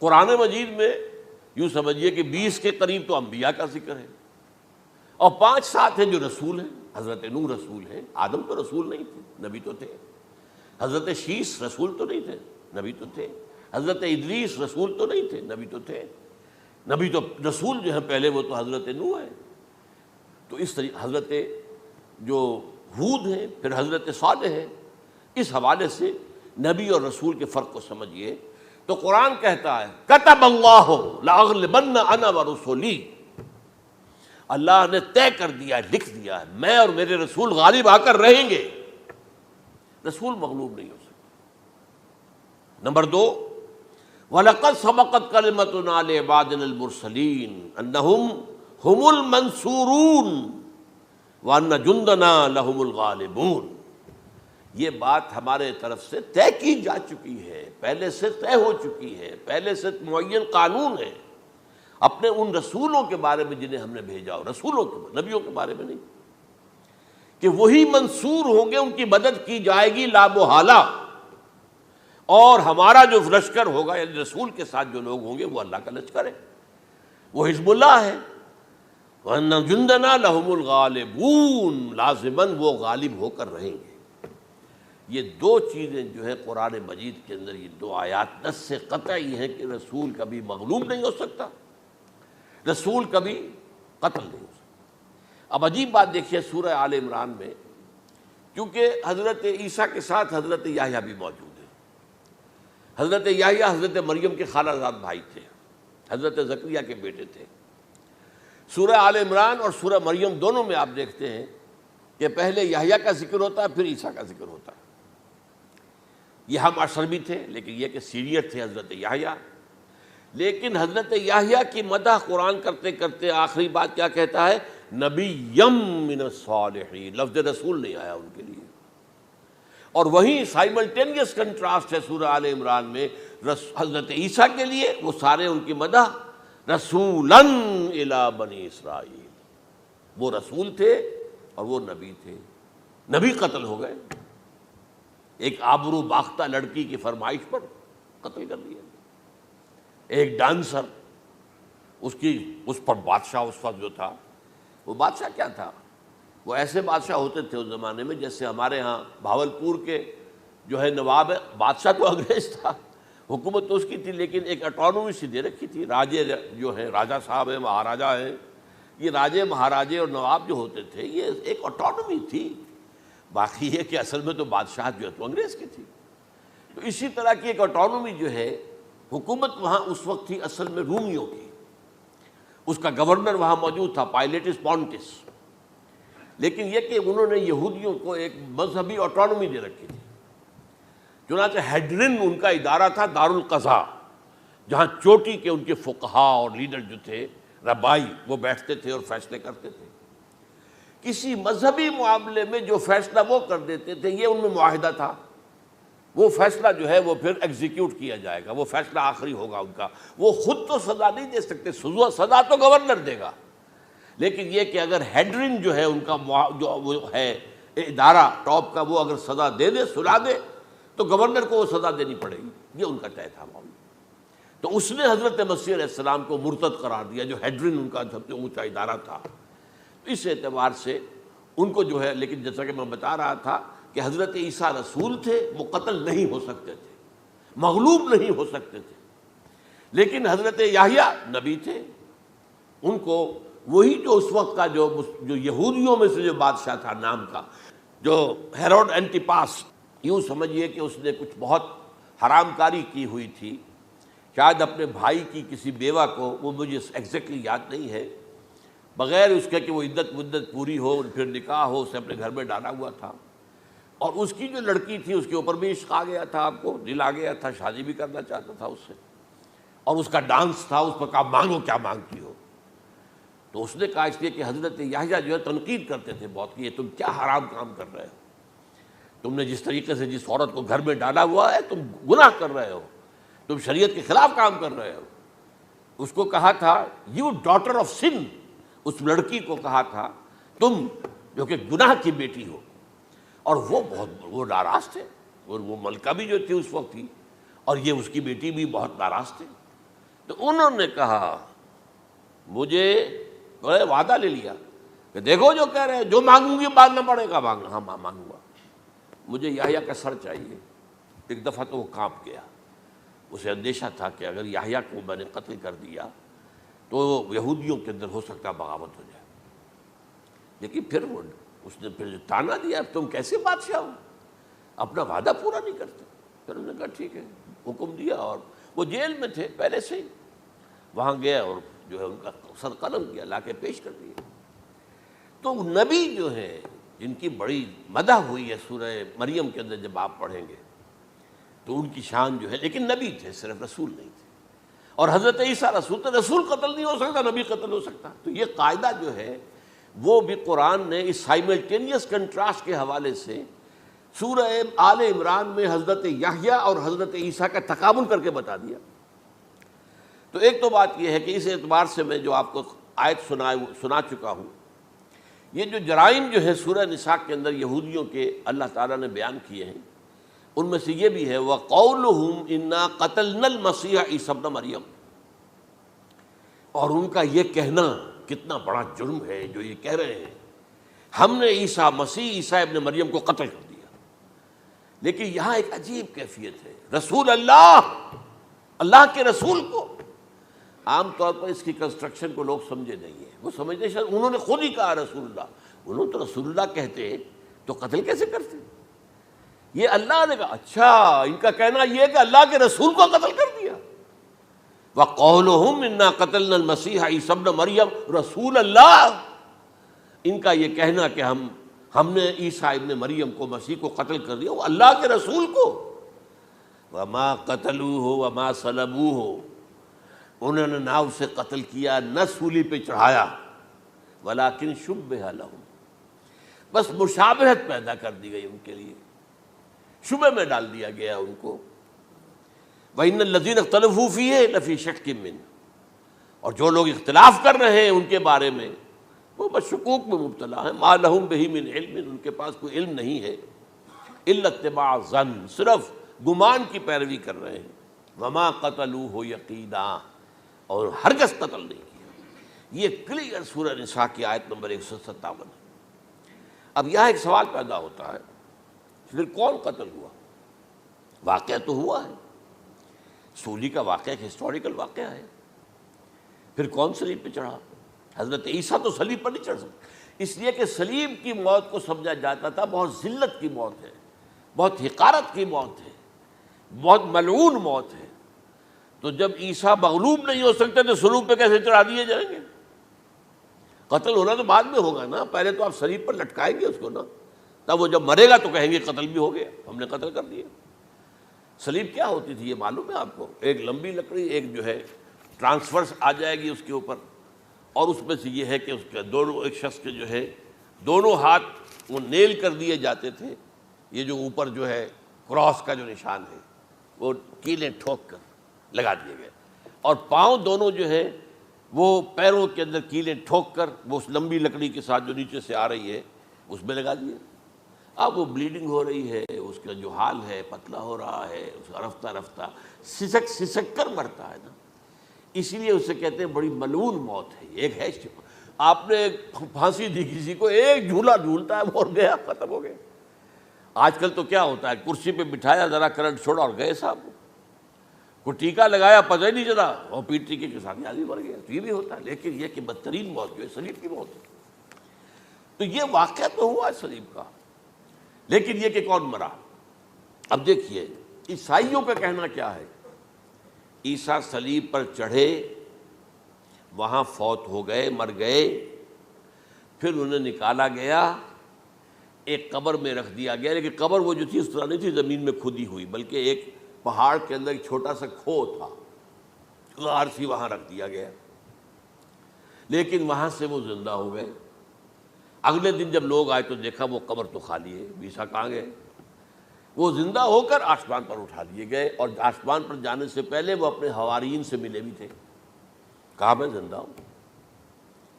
A: قرآن مجید میں یوں سمجھیے کہ 20 کے قریب تو انبیاء کا ذکر ہے، اور 5-7 ہیں جو رسول ہیں۔ حضرت نوح رسول ہیں، آدم تو رسول نہیں تھے، نبی تو تھے۔ حضرت شیس رسول تو نہیں تھے، نبی تو تھے۔ حضرت ادریس رسول تو نہیں تھے، نبی تو تھے۔ نبی تو رسول جو ہے پہلے وہ تو حضرت نوح ہے۔ تو اس طریقے حضرت جو ہود ہیں، پھر حضرت صالح ہیں۔ اس حوالے سے نبی اور رسول کے فرق کو سمجھیے تو قرآن کہتا ہے کتب اللہ لاغلبن انا ورسلی، اللہ نے طے کر دیا ہے، لکھ دیا ہے، میں اور میرے رسول غالب آ کر رہیں گے۔ رسول مغلوب نہیں ہو سکتا۔ نمبر 2، وَلَقَدْ سَبَقَتْ كَلِمَتُنَا لِعِبَادِنَا الْمُرْسَلِينَ أَنَّهُمْ هُمُ الْمَنْصُورُونَ وَأَنَّ جُنْدَنَا لَهُمُ الْغَالِبُونَ۔ یہ بات ہمارے طرف سے طے کی جا چکی ہے، پہلے سے طے ہو چکی ہے، پہلے سے معین قانون ہے اپنے ان رسولوں کے بارے میں جنہیں ہم نے بھیجا ہو، رسولوں کے، نبیوں کے بارے میں نہیں، کہ وہی منصور ہوں گے، ان کی مدد کی جائے گی لا محالہ، اور ہمارا جو لشکر ہوگا یعنی رسول کے ساتھ جو لوگ ہوں گے وہ اللہ کا لشکر ہے، وہ حزب اللہ ہے۔ وَأَنَّ جُنْدَنَا لَهُمُ الْغَالِبُونَ، لازماً وہ غالب ہو کر رہیں گے۔ یہ 2 چیزیں جو ہے قرآن مجید کے اندر، یہ 2 آیات نص سے قطعی ہیں کہ رسول کبھی مغلوب نہیں ہو سکتا، رسول کبھی قتل نہیں ہو سکتا۔ اب عجیب بات دیکھیے سورہ آل عمران میں، کیونکہ حضرت عیسیٰ کے ساتھ حضرت یحییٰ بھی موجود ہیں۔ حضرت یحییٰ حضرت مریم کے خالہ زاد بھائی تھے، حضرت زکریا کے بیٹے تھے۔ سورہ آل عمران اور سورہ مریم دونوں میں آپ دیکھتے ہیں کہ پہلے یحییٰ کا ذکر ہوتا ہے، پھر عیسیٰ کا ذکر ہوتا ہے۔ یہ ہم عصر بھی تھے، لیکن یہ کہ سینئر تھے حضرت یحییٰ، لیکن حضرت یحییٰ کی مدح قرآن کرتے کرتے آخری بات کیا کہتا ہے؟ نبیم من الصالحین، لفظ رسول نہیں آیا ان کے لیے۔ اور وہیں سائملٹینیس کنٹراسٹ ہے سورہ آل عمران میں حضرت عیسیٰ کے لیے، وہ سارے ان کی مدح رسولاً الی بنی اسرائیل، وہ رسول تھے اور وہ نبی تھے۔ نبی قتل ہو گئے، ایک آبرو باختہ لڑکی کی فرمائش پر قتل کر دیا۔ ایک ڈانسر، اس پر بادشاہ اس وقت جو تھا، وہ بادشاہ کیا تھا؟ وہ ایسے بادشاہ ہوتے تھے اس زمانے میں جیسے ہمارے ہاں بھاولپور کے جو ہے نواب ہے، بادشاہ تو انگریز تھا، حکومت تو اس کی تھی، لیکن ایک اٹانومی سی دے رکھی تھی۔ راجے جو ہیں، راجہ صاحب ہیں، مہاراجہ ہیں، یہ راجے مہاراجے اور نواب جو ہوتے تھے یہ ایک اٹانومی تھی۔ باقی یہ کہ اصل میں تو بادشاہ جو ہے تو انگریز کی تھی۔ تو اسی طرح کی ایک اٹانومی جو ہے حکومت وہاں اس وقت تھی اصل میں رومیوں کی، اس کا گورنر وہاں موجود تھا پائلیٹس پونٹس، لیکن یہ کہ انہوں نے یہودیوں کو ایک مذہبی اٹانومی دے رکھی تھی۔ چنانچہ ہیڈرن ان کا ادارہ تھا، دارالقضاء، جہاں چوٹی کے ان کے فقہاء اور لیڈر جو تھے، ربائی، وہ بیٹھتے تھے اور فیصلے کرتے تھے۔ کسی مذہبی معاملے میں جو فیصلہ وہ کر دیتے تھے یہ ان میں معاہدہ تھا، وہ فیصلہ جو ہے وہ پھر ایگزیکیوٹ کیا جائے گا، وہ فیصلہ آخری ہوگا ان کا۔ وہ خود تو سزا نہیں دے سکتے، سزا تو گورنر دے گا، لیکن یہ کہ اگر ہیڈرن جو ہے ان کا جو وہ ہے ادارہ ٹاپ کا، وہ اگر سزا دے دے، سلا دے، تو گورنر کو وہ سزا دینی پڑے گی۔ یہ ان کا طے تھا معاملہ۔ تو اس نے حضرت مسیح علیہ السلام کو مرتد قرار دیا، جو ہیڈرن ان کا سب سے اونچا ادارہ تھا۔ اس اعتبار سے ان کو جو ہے، لیکن جیسا کہ میں بتا رہا تھا کہ حضرت عیسیٰ رسول تھے، وہ قتل نہیں ہو سکتے تھے، مغلوب نہیں ہو سکتے تھے، لیکن حضرت یحییٰ نبی تھے، ان کو وہی جو اس وقت کا جو یہودیوں میں سے جو بادشاہ تھا نام کا، جو ہیروڈ اینٹیپاس، یوں سمجھیے کہ اس نے کچھ بہت حرام کاری کی ہوئی تھی، شاید اپنے بھائی کی کسی بیوہ کو، وہ مجھے ایگزیکٹلی یاد نہیں ہے، بغیر اس کے کہ وہ عدت مدت پوری ہو پھر نکاح ہو، اسے اپنے گھر میں ڈالا ہوا تھا، اور اس کی جو لڑکی تھی اس کے اوپر بھی عشق آ گیا تھا، آپ کو دل آ گیا تھا، شادی بھی کرنا چاہتا تھا اس سے، اور اس کا ڈانس تھا، اس پر کہا مانگو کیا مانگتی ہو۔ تو اس نے کہا، اس لیے کہ حضرت یحییٰ جو ہے تنقید کرتے تھے بہت کہ یہ تم کیا حرام کام کر رہے ہو، تم نے جس طریقے سے جس عورت کو گھر میں ڈالا ہوا ہے تم گناہ کر رہے ہو، تم شریعت کے خلاف کام کر رہے ہو۔ اس کو کہا تھا یو ڈاٹر آف سن، اس لڑکی کو کہا تھا تم جو کہ گناہ کی بیٹی ہو، اور وہ ناراض تھے، اور وہ ملکہ بھی جو تھی اس وقت تھی، اور یہ اس کی بیٹی بھی بہت ناراض تھے۔ تو انہوں نے کہا مجھے وعدہ لے لیا کہ دیکھو جو کہہ رہے ہیں جو مانگوں گی مانگنا پڑے گا، ہاں مانگوں گا، مجھے یحییٰ کا سر چاہیے۔ ایک دفعہ تو وہ کانپ گیا، اسے اندیشہ تھا کہ اگر یحییٰ کو میں نے قتل کر دیا تو یہودیوں کے اندر ہو سکتا بغاوت ہو جائے، لیکن پھر اس نے پھر تانا دیا تم کیسے بادشاہ ہو، اپنا وعدہ پورا نہیں کرتے۔ پھر انہوں نے کہا ٹھیک ہے، حکم دیا، اور وہ جیل میں تھے پہلے سے ہی، وہاں گیا اور جو ہے ان کا سر قلم کیا، لا کے پیش کر دیا۔ تو نبی جو ہیں جن کی بڑی مدح ہوئی ہے سورہ مریم کے اندر جب آپ پڑھیں گے تو ان کی شان جو ہے، لیکن نبی تھے، صرف رسول نہیں تھے۔ اور حضرت عیسیٰ رسول تھے، رسول قتل نہیں ہو سکتا، نبی قتل ہو سکتا۔ تو یہ قاعدہ جو ہے وہ بھی قرآن نے اس سائملٹینیس کنٹراسٹ کے حوالے سے سورہ آل عمران میں حضرت یحییٰ اور حضرت عیسیٰ کا تقابل کر کے بتا دیا۔ تو ایک تو بات یہ ہے کہ اس اعتبار سے میں جو آپ کو آیت سنا چکا ہوں، یہ جو جرائم جو ہے سورہ نساء کے اندر یہودیوں کے اللہ تعالیٰ نے بیان کیے ہیں، ان میں سے یہ بھی ہے وَقَوْلُهُمْ إِنَّا قَتَلْنَا الْمَسِيحَ عِيسَى ابْنَ مَرْيَمَ، اور ان کا یہ کہنا کتنا بڑا جرم ہے جو یہ کہہ رہے ہیں ہم نے عیسیٰ ابن مریم کو قتل کر دیا۔ لیکن یہاں ایک عجیب کیفیت ہے، رسول اللہ کے رسول کو، عام طور پر اس کی کنسٹرکشن کو لوگ سمجھے نہیں ہیں، وہ سمجھتے ہیں انہوں نے خود ہی کہا رسول اللہ، انہوں تو رسول اللہ کہتے تو قتل کیسے کرتے؟ یہ اللہ نے کہا، اچھا ان کا کہنا یہ ہے کہ اللہ کے رسول کو قتل کر دیا۔ وَقَوْلُهُمْ إِنَّا قَتَلْنَا الْمَسِيحَ عِيسَى ابْنَ مَرْيَمَ رسول اللہ، ان کا یہ کہنا کہ ہم نے عیسیٰ ابن مریم کو، مسیح کو قتل کر دیا، وہ اللہ کے رسول کو۔ وَمَا قَتَلُوهُ وَمَا صَلَبُوهُ، انہوں نے نہ اسے قتل کیا نہ سولی پہ چڑھایا، وَلَٰكِن شُبِّهَ لَهُمْ، بس مشابہت پیدا کر دی گئی ان کے لیے، شبہ میں ڈال دیا گیا ان کو۔ وَإِنَّ الَّذِينَ اخْتَلَفُوا فِيهِ لَفِي شَكٍّ مِّنْهُ، اور جو لوگ اختلاف کر رہے ہیں ان کے بارے میں وہ بس شکوک میں مبتلا ہیں، مَا لَهُم بِهِ مِنْ عِلْمٍ، ان کے پاس کوئی علم نہیں ہے، إِلَّا اتِّبَاعَ الظَّنِّ، صرف گمان کی پیروی کر رہے ہیں۔ وَمَا قَتَلُوهُ يَقِينًا، اور ہرگز قتل نہیں کیا۔ یہ کلیئر سورہ نساء کی آیت نمبر 157 ہے۔ اب یہاں ایک سوال پیدا ہوتا ہے، پھر کون قتل ہوا؟ واقعہ تو ہوا ہے، سولی کا واقعہ ایک ہسٹوریکل واقعہ ہے، پھر کون صلیب پہ چڑھا؟ حضرت عیسیٰ تو صلیب پر نہیں چڑھ سکتے، اس لیے کہ صلیب کی موت کو سمجھا جاتا تھا بہت ذلت کی موت ہے، بہت حقارت کی موت ہے، بہت ملعون موت ہے۔ تو جب عیسیٰ مغلوب نہیں ہو سکتے تو صلیب پہ کیسے چڑھا دیے جائیں گے؟ قتل ہونا تو بعد میں ہوگا نا، پہلے تو آپ صلیب پر لٹکائیں گے اس کو نا، تب وہ جب مرے گا تو کہیں گے قتل بھی ہو گیا، ہم نے قتل کر دیا۔ صلیب کیا ہوتی تھی یہ معلوم ہے آپ کو؟ ایک لمبی لکڑی، ایک جو ہے ٹرانسفرس آ جائے گی اس کے اوپر، اور اس میں سے یہ ہے کہ اس کے دونوں، ایک شخص کے جو ہے دونوں ہاتھ وہ نیل کر دیے جاتے تھے، یہ جو اوپر جو ہے کراس کا جو نشان ہے وہ کیلیں ٹھوک کر لگا دیے گئے، اور پاؤں دونوں جو ہے وہ پیروں کے اندر کیلیں ٹھوک کر وہ اس لمبی لکڑی کے ساتھ جو نیچے سے آ رہی ہے اس میں لگا دیے۔ اب وہ بلیڈنگ ہو رہی ہے، اس کا جو حال ہے پتلا ہو رہا ہے، اس کا رفتہ رفتہ سسک کر مرتا ہے نا، اسی لیے اسے کہتے ہیں بڑی ملعون موت ہے۔ ایک ہے آپ نے پھانسی دی کسی کو، ایک جھولا جھولتا ہے اور گیا، ختم ہو گیا۔ آج کل تو کیا ہوتا ہے، کرسی پہ بٹھایا، ذرا کرنٹ چھوڑا اور گئے صاحب، کو ٹیکا لگایا پتہ ہی نہیں چلا اور پیٹ ٹیکے کے ساتھ آدمی مر گیا۔ تو یہ بھی ہوتا ہے، لیکن یہ کہ بدترین موت جو ہے صلیب کی موت ہے۔ تو یہ واقعہ تو ہوا ہے صلیب کا، لیکن یہ کہ کون مرا؟ اب دیکھیے عیسائیوں کا کہنا کیا ہے، عیسیٰ صلیب پر چڑھے، وہاں فوت ہو گئے، مر گئے، پھر انہیں نکالا گیا، ایک قبر میں رکھ دیا گیا، لیکن قبر وہ جو تھی اس طرح نہیں تھی زمین میں کھودی ہوئی، بلکہ ایک پہاڑ کے اندر ایک چھوٹا سا کھو تھا، غار سی، وہاں رکھ دیا گیا، لیکن وہاں سے وہ زندہ ہو گئے۔ اگلے دن جب لوگ آئے تو دیکھا وہ قبر تو خالی ہے، عیسیٰ کہاں گئے؟ وہ زندہ ہو کر آسمان پر اٹھا دیے گئے، اور آسمان پر جانے سے پہلے وہ اپنے حواریین سے ملے بھی تھے، کہا میں زندہ ہوں۔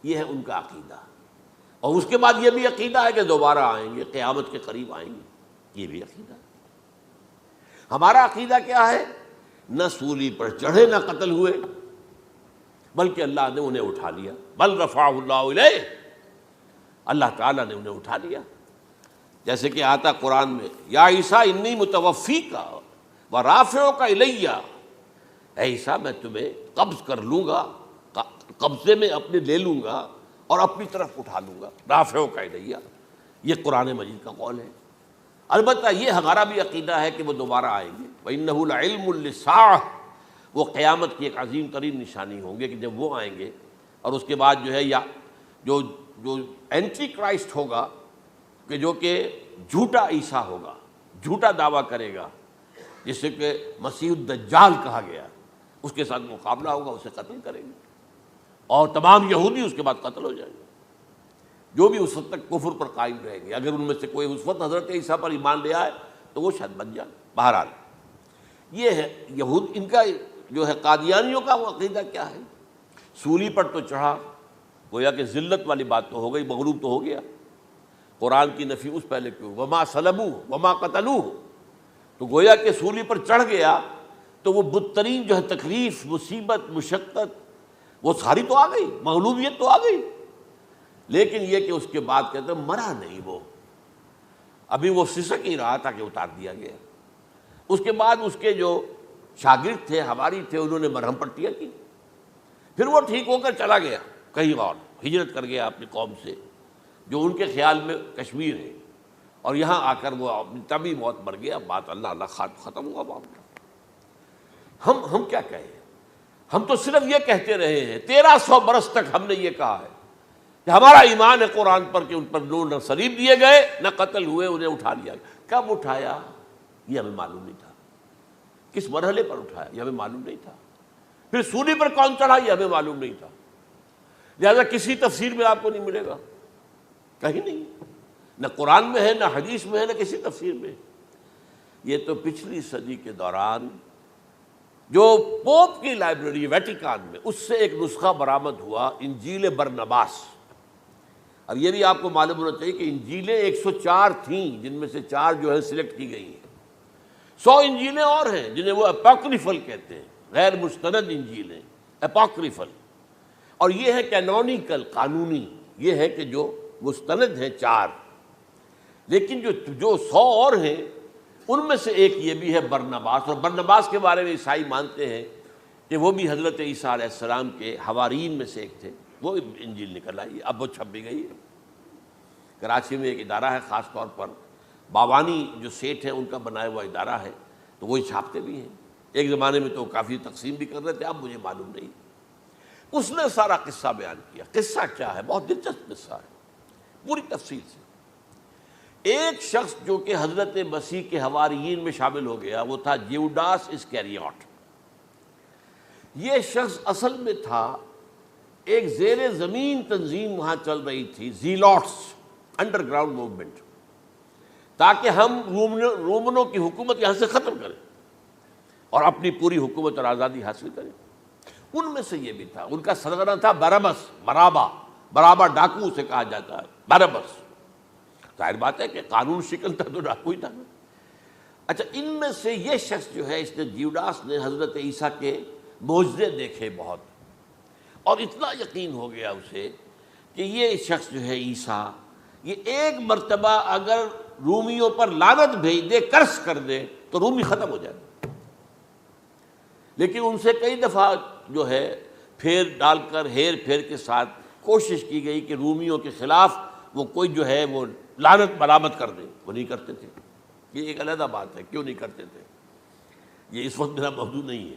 A: یہ ہے ان کا عقیدہ، اور اس کے بعد یہ بھی عقیدہ ہے کہ دوبارہ آئیں گے، قیامت کے قریب آئیں گے، یہ بھی عقیدہ ہے۔ ہمارا عقیدہ کیا ہے؟ نہ سولی پر چڑھے نہ قتل ہوئے، بلکہ اللہ نے انہیں اٹھا لیا، بل رفعہ اللہ الیہ، اللہ تعالیٰ نے انہیں اٹھا لیا۔ جیسے کہ آتا قرآن میں، یا عیسیٰ انی متوفیک ورافعک الیہ، اے عیسیٰ میں تمہیں قبض کر لوں گا، قبضے میں اپنے لے لوں گا اور اپنی طرف اٹھا لوں گا، رافعک الیہ، یہ قرآن مجید کا قول ہے۔ البتہ یہ ہمارا بھی عقیدہ ہے کہ وہ دوبارہ آئیں گے، وَإِنَّهُ لَعِلْمٌ لِلسَّاعَةِ، وہ قیامت کی ایک عظیم ترین نشانی ہوں گے کہ جب وہ آئیں گے، اور اس کے بعد جو ہے یا جو اینٹی کرائسٹ ہوگا کہ جو کہ جھوٹا عیسیٰ ہوگا، جھوٹا دعویٰ کرے گا، جسے کہ مسیح الدجال کہا گیا، اس کے ساتھ مقابلہ ہوگا، اسے قتل کریں گے، اور تمام یہودی اس کے بعد قتل ہو جائیں گے، جو بھی اس وقت تک کفر پر قائم رہیں گے۔ اگر ان میں سے کوئی اس وقت حضرت عیسیٰ پر ایمان لے آئے تو وہ شاید بن جائے۔ بہرحال یہ ہے یہود، ان کا جو ہے قادیانیوں کا وہ عقیدہ کیا ہے، سولی پر تو چڑھا، گویا کہ ذلت والی بات تو ہو گئی، مغلوب تو ہو گیا، قرآن کی نفی اس پہلے کیوں، وما صلبوہ وما قتلوہ، تو گویا کہ سولی پر چڑھ گیا تو وہ بدترین جو ہے تکلیف، مصیبت، مشقت، وہ ساری تو آ گئی، مغلوبیت تو آ گئی، لیکن یہ کہ اس کے بعد کہتے ہیں مرا نہیں، وہ ابھی وہ سسک ہی رہا تھا کہ اتار دیا گیا۔ اس کے بعد اس کے جو شاگرد تھے، حواری تھے، انہوں نے مرہم پٹیاں کی، پھر وہ ٹھیک ہو کر چلا گیا کہیں اور، ہجرت کر گیا اپنی قوم سے جو ان کے خیال میں کشمیر ہے، اور یہاں آ کر وہ تبھی موت مر گیا، بات اللہ اللہ ختم ہوا معاملہ۔ ہم کیا کہیں، ہم تو صرف یہ کہتے رہے ہیں، 1300 برس تک ہم نے یہ کہا ہے کہ ہمارا ایمان ہے قرآن پر کہ ان پر نہ صلیب دیے گئے نہ قتل ہوئے، انہیں اٹھا لیا گیا۔ کب اٹھایا یہ ہمیں معلوم نہیں تھا، کس مرحلے پر اٹھایا یہ ہمیں معلوم نہیں تھا، پھر سولی پر کون چڑھا یہ ہمیں معلوم نہیں تھا، لہذا کسی تفسیر میں آپ کو نہیں ملے گا، کہیں نہیں، نہ قرآن میں ہے، نہ حدیث میں ہے، نہ کسی تفسیر میں۔ یہ تو پچھلی صدی کے دوران جو پوپ کی لائبریری ویٹیکان میں، اس سے ایک نسخہ برآمد ہوا، انجیل برنباس۔ اب یہ بھی آپ کو معلوم ہونا چاہیے کہ انجیلیں 104 تھیں، جن میں سے 4 جو ہے سلیکٹ کی گئی ہیں، 100 انجیلیں اور ہیں جنہیں وہ اپوکریفل کہتے ہیں، غیر مستند انجیلیں، اپوکریفل، اور یہ ہے کینونیکل، قانونی، یہ ہے کہ جو مستند ہیں 4، لیکن جو 100 اور ہیں ان میں سے ایک یہ بھی ہے برنباس، اور برنباس کے بارے میں عیسائی مانتے ہیں کہ وہ بھی حضرت عیسیٰ علیہ السلام کے حواریین میں سے ایک تھے، وہ انجیل نکل آئی، اب وہ چھپ بھی گئی ہے۔ کراچی میں ایک ادارہ ہے خاص طور پر، باوانی جو سیٹھ ہیں ان کا بنایا ہوا ادارہ ہے، تو وہی چھاپتے بھی ہیں، ایک زمانے میں تو کافی تقسیم بھی کر رہے تھے، اب مجھے معلوم نہیں۔ اس نے سارا قصہ بیان کیا۔ قصہ کیا ہے؟ بہت دلچسپ قصہ ہے، پوری تفصیل سے۔ ایک شخص جو کہ حضرت مسیح کے حواریین میں شامل ہو گیا، وہ تھا جیوڈاس اسکیریوٹ۔ یہ شخص اصل میں تھا ایک زیر زمین تنظیم وہاں چل رہی تھی، زیلوٹس، انڈر گراؤنڈ موومنٹ، تاکہ ہم رومنوں کی حکومت یہاں سے ختم کریں اور اپنی پوری حکومت اور آزادی حاصل کریں۔ ان میں سے یہ بھی تھا، ان کا سرغنہ تھا برابس، برابا ڈاکو اسے کہا جاتا ہے، برابس۔ ظاہر بات ہے کہ قانون شکن تھا تو ڈاکو ہی تھا۔ اچھا، ان میں سے یہ شخص جو ہے، اس نے جیوڈاس نے حضرت عیسیٰ کے معجزے دیکھے بہت، اور اتنا یقین ہو گیا اسے کہ یہ شخص جو ہے عیسیٰ، یہ ایک مرتبہ اگر رومیوں پر لعنت بھیج دے، کرس کر دے، تو رومی ختم ہو جائے۔ لیکن ان سے کئی دفعہ جو ہے پھیر ڈال کر، ہیر پھیر کے ساتھ کوشش کی گئی کہ رومیوں کے خلاف وہ کوئی جو ہے وہ لعنت برآمد کر دے، وہ نہیں کرتے تھے۔ یہ ایک علیحدہ بات ہے، کیوں نہیں کرتے تھے، یہ اس وقت میرا موضوع نہیں ہے۔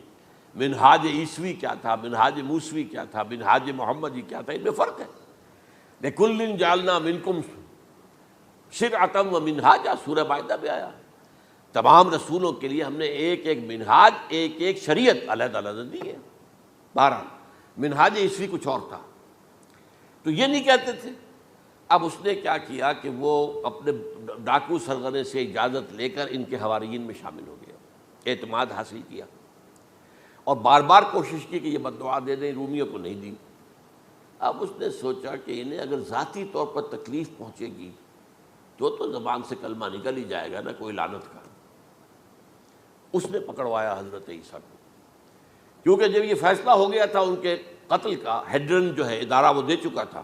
A: منہاج عیسوی کیا تھا، منہاج موسوی کیا تھا، منہاج محمدی کیا تھا، ان میں فرق ہے۔ لِكُلٍّ جَعَلْنَا مِنْكُمْ شِرْعَةً وَمِنْهَاجًا، سورہ مائدہ میں آیا، تمام رسولوں کے لیے ہم نے ایک ایک منہاج، ایک ایک شریعت علیحدہ علیحدہ دی ہے۔ بہرحال منہاج عیسوی کچھ اور تھا، تو یہ نہیں کہتے تھے۔ اب اس نے کیا کیا کہ وہ اپنے ڈاکو سرغنے سے اجازت لے کر ان کے حواریین میں شامل ہو گیا، اعتماد حاصل کیا، اور بار بار کوشش کی کہ یہ بددعا دے دیں، رومیوں کو نہیں دی۔ اب اس نے سوچا کہ انہیں اگر ذاتی طور پر تکلیف پہنچے گی تو زبان سے کلمہ نکل ہی جائے گا نا، کوئی لعنت کا۔ اس نے پکڑوایا حضرت عیسیٰ کو، کیونکہ جب یہ فیصلہ ہو گیا تھا ان کے قتل کا ہیڈرن جو ہے ادارہ وہ دے چکا تھا،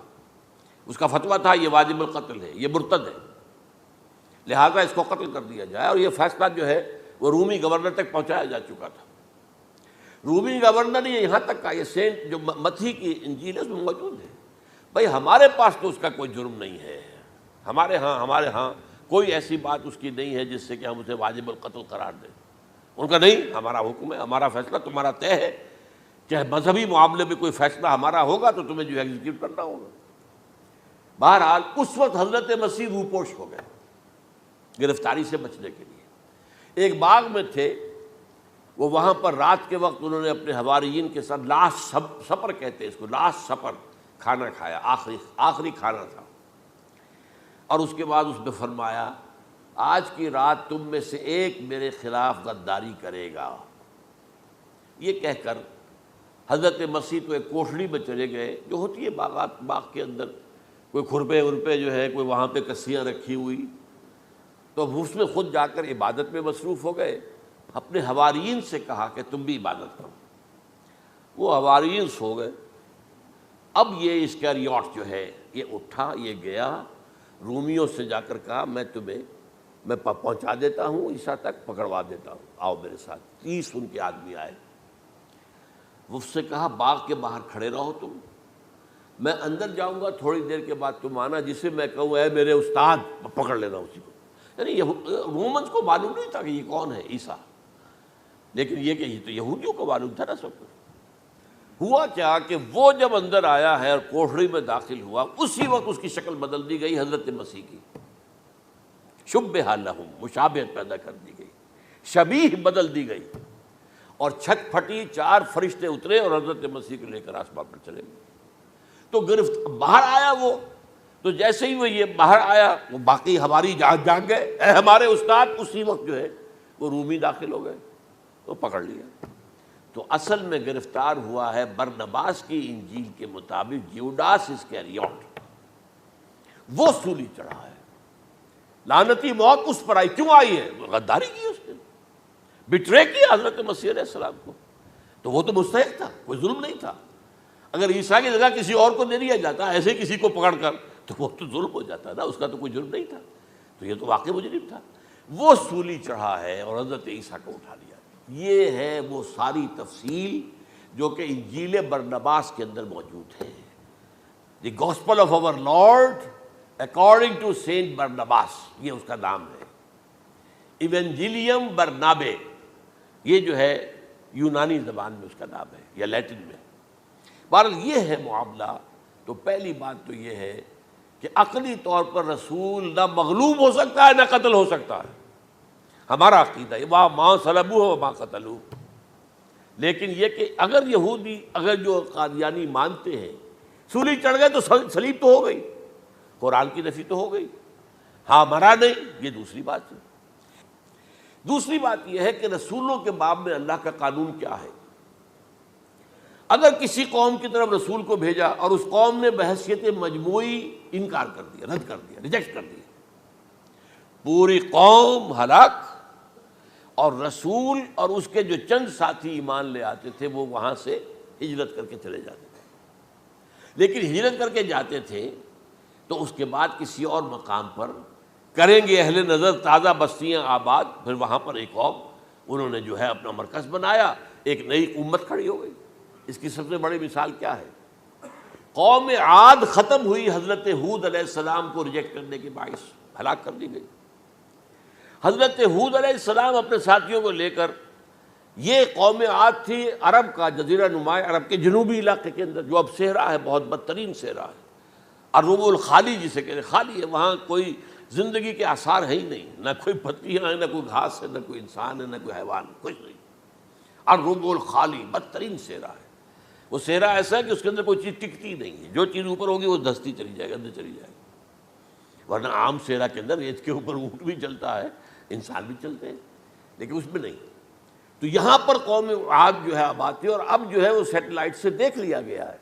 A: اس کا فتویٰ تھا یہ واجب القتل ہے، یہ مرتد ہے، لہذا اس کو قتل کر دیا جائے، اور یہ فیصلہ جو ہے وہ رومی گورنر تک پہنچایا جا چکا تھا۔ رومی گورنر نے یہاں تک کہا، یہ سینٹ جو متی کی انجیل ہے اس میں موجود ہے، بھائی ہمارے پاس تو اس کا کوئی جرم نہیں ہے، ہمارے ہاں کوئی ایسی بات اس کی نہیں ہے جس سے کہ ہم اسے واجب القتل قرار دیں۔ ان کا نہیں، ہمارا حکم ہے، ہمارا فیصلہ تمہارا طے ہے، چاہے مذہبی معاملے میں کوئی فیصلہ ہمارا ہوگا تو تمہیں جو ایگزیکیوٹ کرنا ہوگا۔ بہرحال اس وقت حضرت مسیح روپوش ہو گئے گرفتاری سے بچنے کے لیے، ایک باغ میں تھے وہ، وہاں پر رات کے وقت انہوں نے اپنے حواریین کے ساتھ لاسٹ سپر کہتے ہیں اس کو، لاسٹ سپر کھانا کھایا، آخری کھانا تھا، اور اس کے بعد اس نے فرمایا آج کی رات تم میں سے ایک میرے خلاف غداری کرے گا۔ یہ کہہ کر حضرت مسیح تو ایک کوٹھڑی میں چلے گئے جو ہوتی ہے باغ کے اندر، کوئی کھرپے ورپے جو ہے، کوئی وہاں پہ کسیاں رکھی ہوئی، تو اس میں خود جا کر عبادت میں مصروف ہو گئے۔ اپنے حواریین سے کہا کہ تم بھی عبادت کرو، وہ حواریین سو گئے۔ اب یہ اسکریوٹ جو ہے یہ اٹھا، یہ گیا رومیوں سے جا کر کہا میں پہنچا دیتا ہوں عیسیٰ تک، پکڑوا دیتا ہوں، آؤ میرے ساتھ۔ 30 ان کے آدمی آئے، وہ اس سے کہا باغ کے باہر کھڑے رہو تم، میں اندر جاؤں گا، تھوڑی دیر کے بعد تم آنا، جسے میں کہوں اے میرے استاد، پکڑ لینا اسی کو۔ یعنی رومنز کو معلوم نہیں تھا کہ یہ کون ہے عیسیٰ، لیکن یہ کہ یہ تو یہودیوں کو معلوم تھا نا سب کچھ۔ ہوا کیا کہ وہ جب اندر آیا ہے اور کوٹھڑی میں داخل ہوا، اسی وقت اس کی شکل بدل دی گئی حضرت مسیح کی، شبہ لہم، مشابہت پیدا کر دی گئی، شبیہ بدل دی گئی، اور چھت پھٹی، 4 فرشتے اترے اور حضرت مسیح کو لے کر آسمان پر چلے گئے۔ تو باہر آیا وہ، تو جیسے ہی وہ یہ باہر آیا، وہ باقی ہماری جان گئے، اے ہمارے استاد، اسی وقت جو ہے وہ رومی داخل ہو گئے، تو پکڑ لیا۔ تو اصل میں گرفتار ہوا ہے برنباس کی انجیل کے مطابق یوڈاس اسکریوٹ، وہ سولی چڑھا ہے، لعنتی موت اس پر آئی، کیوں آئی ہے؟ غداری کی اس نے، بٹرے کیا حضرت مسیح علیہ السلام کو، تو وہ تو مستحق تھا، کوئی ظلم نہیں تھا۔ اگر عیسیٰ کی جگہ کسی اور کو دے دیا جاتا ایسے کسی کو پکڑ کر، تو وہ تو ظلم ہو جاتا نا، اس کا تو کوئی جرم نہیں تھا، تو یہ تو واقعی مجرم تھا۔ وہ سولی چڑھا ہے اور حضرت عیسیٰ کو اٹھا لیا۔ یہ ہے وہ ساری تفصیل جو کہ انجیل برنباس کے اندر موجود ہے، the Gospel of our Lord according to Saint Barnabas, یہ اس کا نام ہے، ایونجیلیم برنابے، یہ جو ہے یونانی زبان میں اس کا نام ہے یا لیٹن میں۔ بہرحال یہ ہے معاملہ۔ تو پہلی بات تو یہ ہے کہ عقلی طور پر رسول نہ مغلوب ہو سکتا ہے نہ قتل ہو سکتا ہے، ہمارا عقیدہ ہے، ماں صلبوہ وما قتلوہ۔ لیکن یہ کہ اگر یہودی، اگر جو قادیانی مانتے ہیں سولی چڑھ گئے تو صلیب تو ہو گئی، قرآن کی نفی تو ہو گئی، ہاں مرا نہیں، یہ دوسری بات ہے۔ دوسری بات یہ ہے کہ رسولوں کے باب میں اللہ کا قانون کیا ہے؟ اگر کسی قوم کی طرف رسول کو بھیجا اور اس قوم نے بحیثیت مجموعی انکار کر دیا، رد کر دیا، ریجیکٹ کر دیا، پوری قوم ہلاک، اور رسول اور اس کے جو چند ساتھی ایمان لے آتے تھے وہ وہاں سے ہجرت کر کے چلے جاتے تھے۔ لیکن ہجرت کر کے جاتے تھے تو اس کے بعد کسی اور مقام پر کریں گے اہل نظر تازہ بستیاں آباد، پھر وہاں پر ایک قوم انہوں نے جو ہے اپنا مرکز بنایا، ایک نئی امت کھڑی ہو گئی۔ اس کی سب سے بڑی مثال کیا ہے؟ قوم عاد ختم ہوئی حضرت ہود علیہ السلام کو ریجیکٹ کرنے کے باعث، ہلاک کر دی گئی۔ حضرت ہود علیہ السلام اپنے ساتھیوں کو لے کر، یہ قوم عاد تھی عرب کا جزیرہ نما، عرب کے جنوبی علاقے کے اندر جو اب صحرا ہے، بہت بدترین صحرا ہے، الربع الخالی جسے کہتے ہیں، خالی ہے، وہاں کوئی زندگی کے آثار ہے ہی نہیں، نہ کوئی پتیاں ہیں، نہ کوئی گھاس ہے، نہ کوئی انسان ہے، نہ کوئی حیوان، کچھ نہیں، الربع الخالی، بدترین صحرا ہے۔ وہ صحرا ایسا ہے کہ اس کے اندر کوئی چیز ٹکتی نہیں ہے، جو چیز اوپر ہوگی وہ دھستی چلی جائے گی، اندر چلی جائے گی۔ ورنہ عام صحرا کے اندر ریت کے اوپر اونٹ بھی چلتا ہے، انسان بھی چلتے ہیں، لیکن اس میں نہیں۔ تو یہاں پر قوم عاد جو ہے آباد تھی، اور اب جو ہے وہ سیٹلائٹ سے دیکھ لیا گیا ہے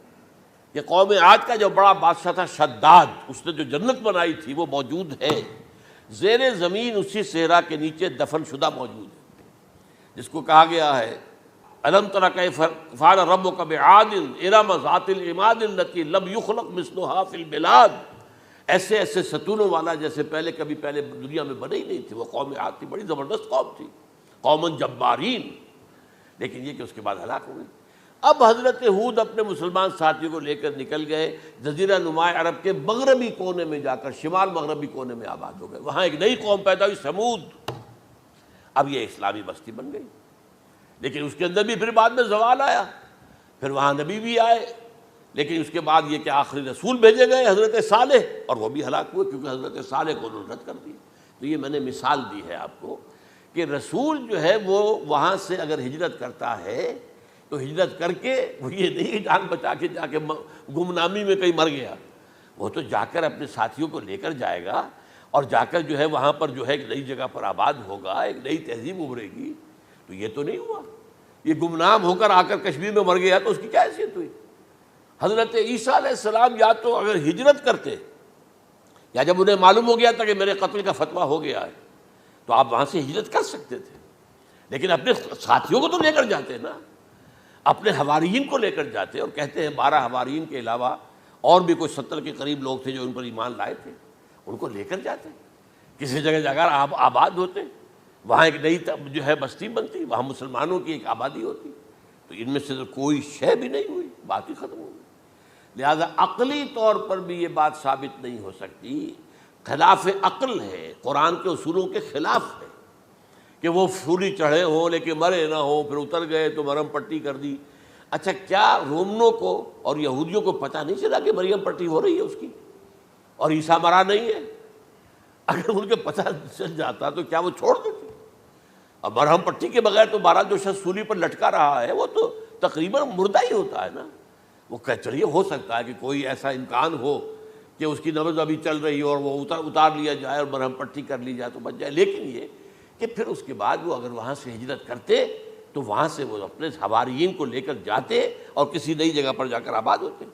A: کہ قوم عاد کا جو بڑا بادشاہ تھا شداد، اس نے جو جنت بنائی تھی وہ موجود ہے، زیر زمین اسی صحرا کے نیچے دفن شدہ موجود ہے، جس کو کہا گیا ہے الم تر کیف فعل ربک بعاد ارم ذات العماد التی لم یخلق مثلها فی البلاد، ایسے ایسے ستونوں والا جیسے پہلے دنیا میں بنے ہی نہیں تھے۔ وہ قوم عاد تھی، بڑی زبردست قوم تھی، قوم جبارین، لیکن یہ کہ اس کے بعد ہلاک ہو گئی۔ اب حضرت ہود اپنے مسلمان ساتھیوں کو لے کر نکل گئے، جزیرہ نما عرب کے مغربی کونے میں جا کر، شمال مغربی کونے میں آباد ہو گئے۔ وہاں ایک نئی قوم پیدا ہوئی، سمود۔ اب یہ اسلامی بستی بن گئی، لیکن اس کے اندر بھی پھر بعد میں زوال آیا، پھر وہاں نبی بھی آئے، لیکن اس کے بعد یہ کہ آخری رسول بھیجے گئے حضرت صالح، اور وہ بھی ہلاک ہوئے کیونکہ حضرت صالح کو انہوں نے رد کر دیا۔ تو یہ میں نے مثال دی ہے آپ کو کہ رسول جو ہے وہ وہاں سے اگر ہجرت کرتا ہے تو ہجرت کر کے وہ یہ نہیں جان بچا کے جا کے گمنامی میں کہیں مر گیا، وہ تو جا کر اپنے ساتھیوں کو لے کر جائے گا، اور جا کر جو ہے وہاں پر جو ہے ایک نئی جگہ پر آباد ہوگا، ایک نئی تہذیب ابھرے گی۔ تو یہ تو نہیں ہوا، یہ گمنام ہو کر آ کر کشمیر میں مر گیا تو اس کی کیا حیثیت ہوئی؟ حضرت عیسیٰ علیہ السلام یا تو اگر ہجرت کرتے، یا جب انہیں معلوم ہو گیا تھا کہ میرے قتل کا فتویٰ ہو گیا ہے، تو آپ وہاں سے ہجرت کر سکتے تھے، لیکن اپنے ساتھیوں کو تو لے کر جاتے نا، اپنے حواریین کو لے کر جاتے، اور کہتے ہیں 12 حواریین کے علاوہ اور بھی کوئی 70 کے قریب لوگ تھے جو ان پر ایمان لائے تھے، ان کو لے کر جاتے، کسی جگہ جا کر آباد ہوتے، وہاں ایک نئی جو ہے بستی بنتی، وہاں مسلمانوں کی ایک آبادی ہوتی۔ تو ان میں سے تو کوئی شے بھی نہیں ہوئی، بات ہی ختم ہو گئی۔ لہذا عقلی طور پر بھی یہ بات ثابت نہیں ہو سکتی، خلاف عقل ہے، قرآن کے اصولوں کے خلاف ہے کہ وہ پھولی چڑھے ہوں لیکن مرے نہ ہوں، پھر اتر گئے تو مرہم پٹی کر دی۔ اچھا، کیا رومنوں کو اور یہودیوں کو پتہ نہیں چلا کہ مریم پٹی ہو رہی ہے اس کی اور عیسیٰ مرا نہیں ہے؟ اگر ان کے پتہ چل جاتا تو کیا وہ چھوڑ دیتے؟ اب مرہم پٹی کے بغیر تو 12 جو شخص سولی پر لٹکا رہا ہے وہ تو تقریباً مردہ ہی ہوتا ہے نا۔ وہ کہ چلیے ہو سکتا ہے کہ کوئی ایسا امکان ہو کہ اس کی نبض ابھی چل رہی ہو اور وہ اتار لیا جائے اور مرہم پٹی کر لی جائے تو بچ جائے، لیکن یہ کہ پھر اس کے بعد وہ اگر وہاں سے ہجرت کرتے تو وہاں سے وہ اپنے حواریین کو لے کر جاتے اور کسی نئی جگہ پر جا کر آباد ہوتے۔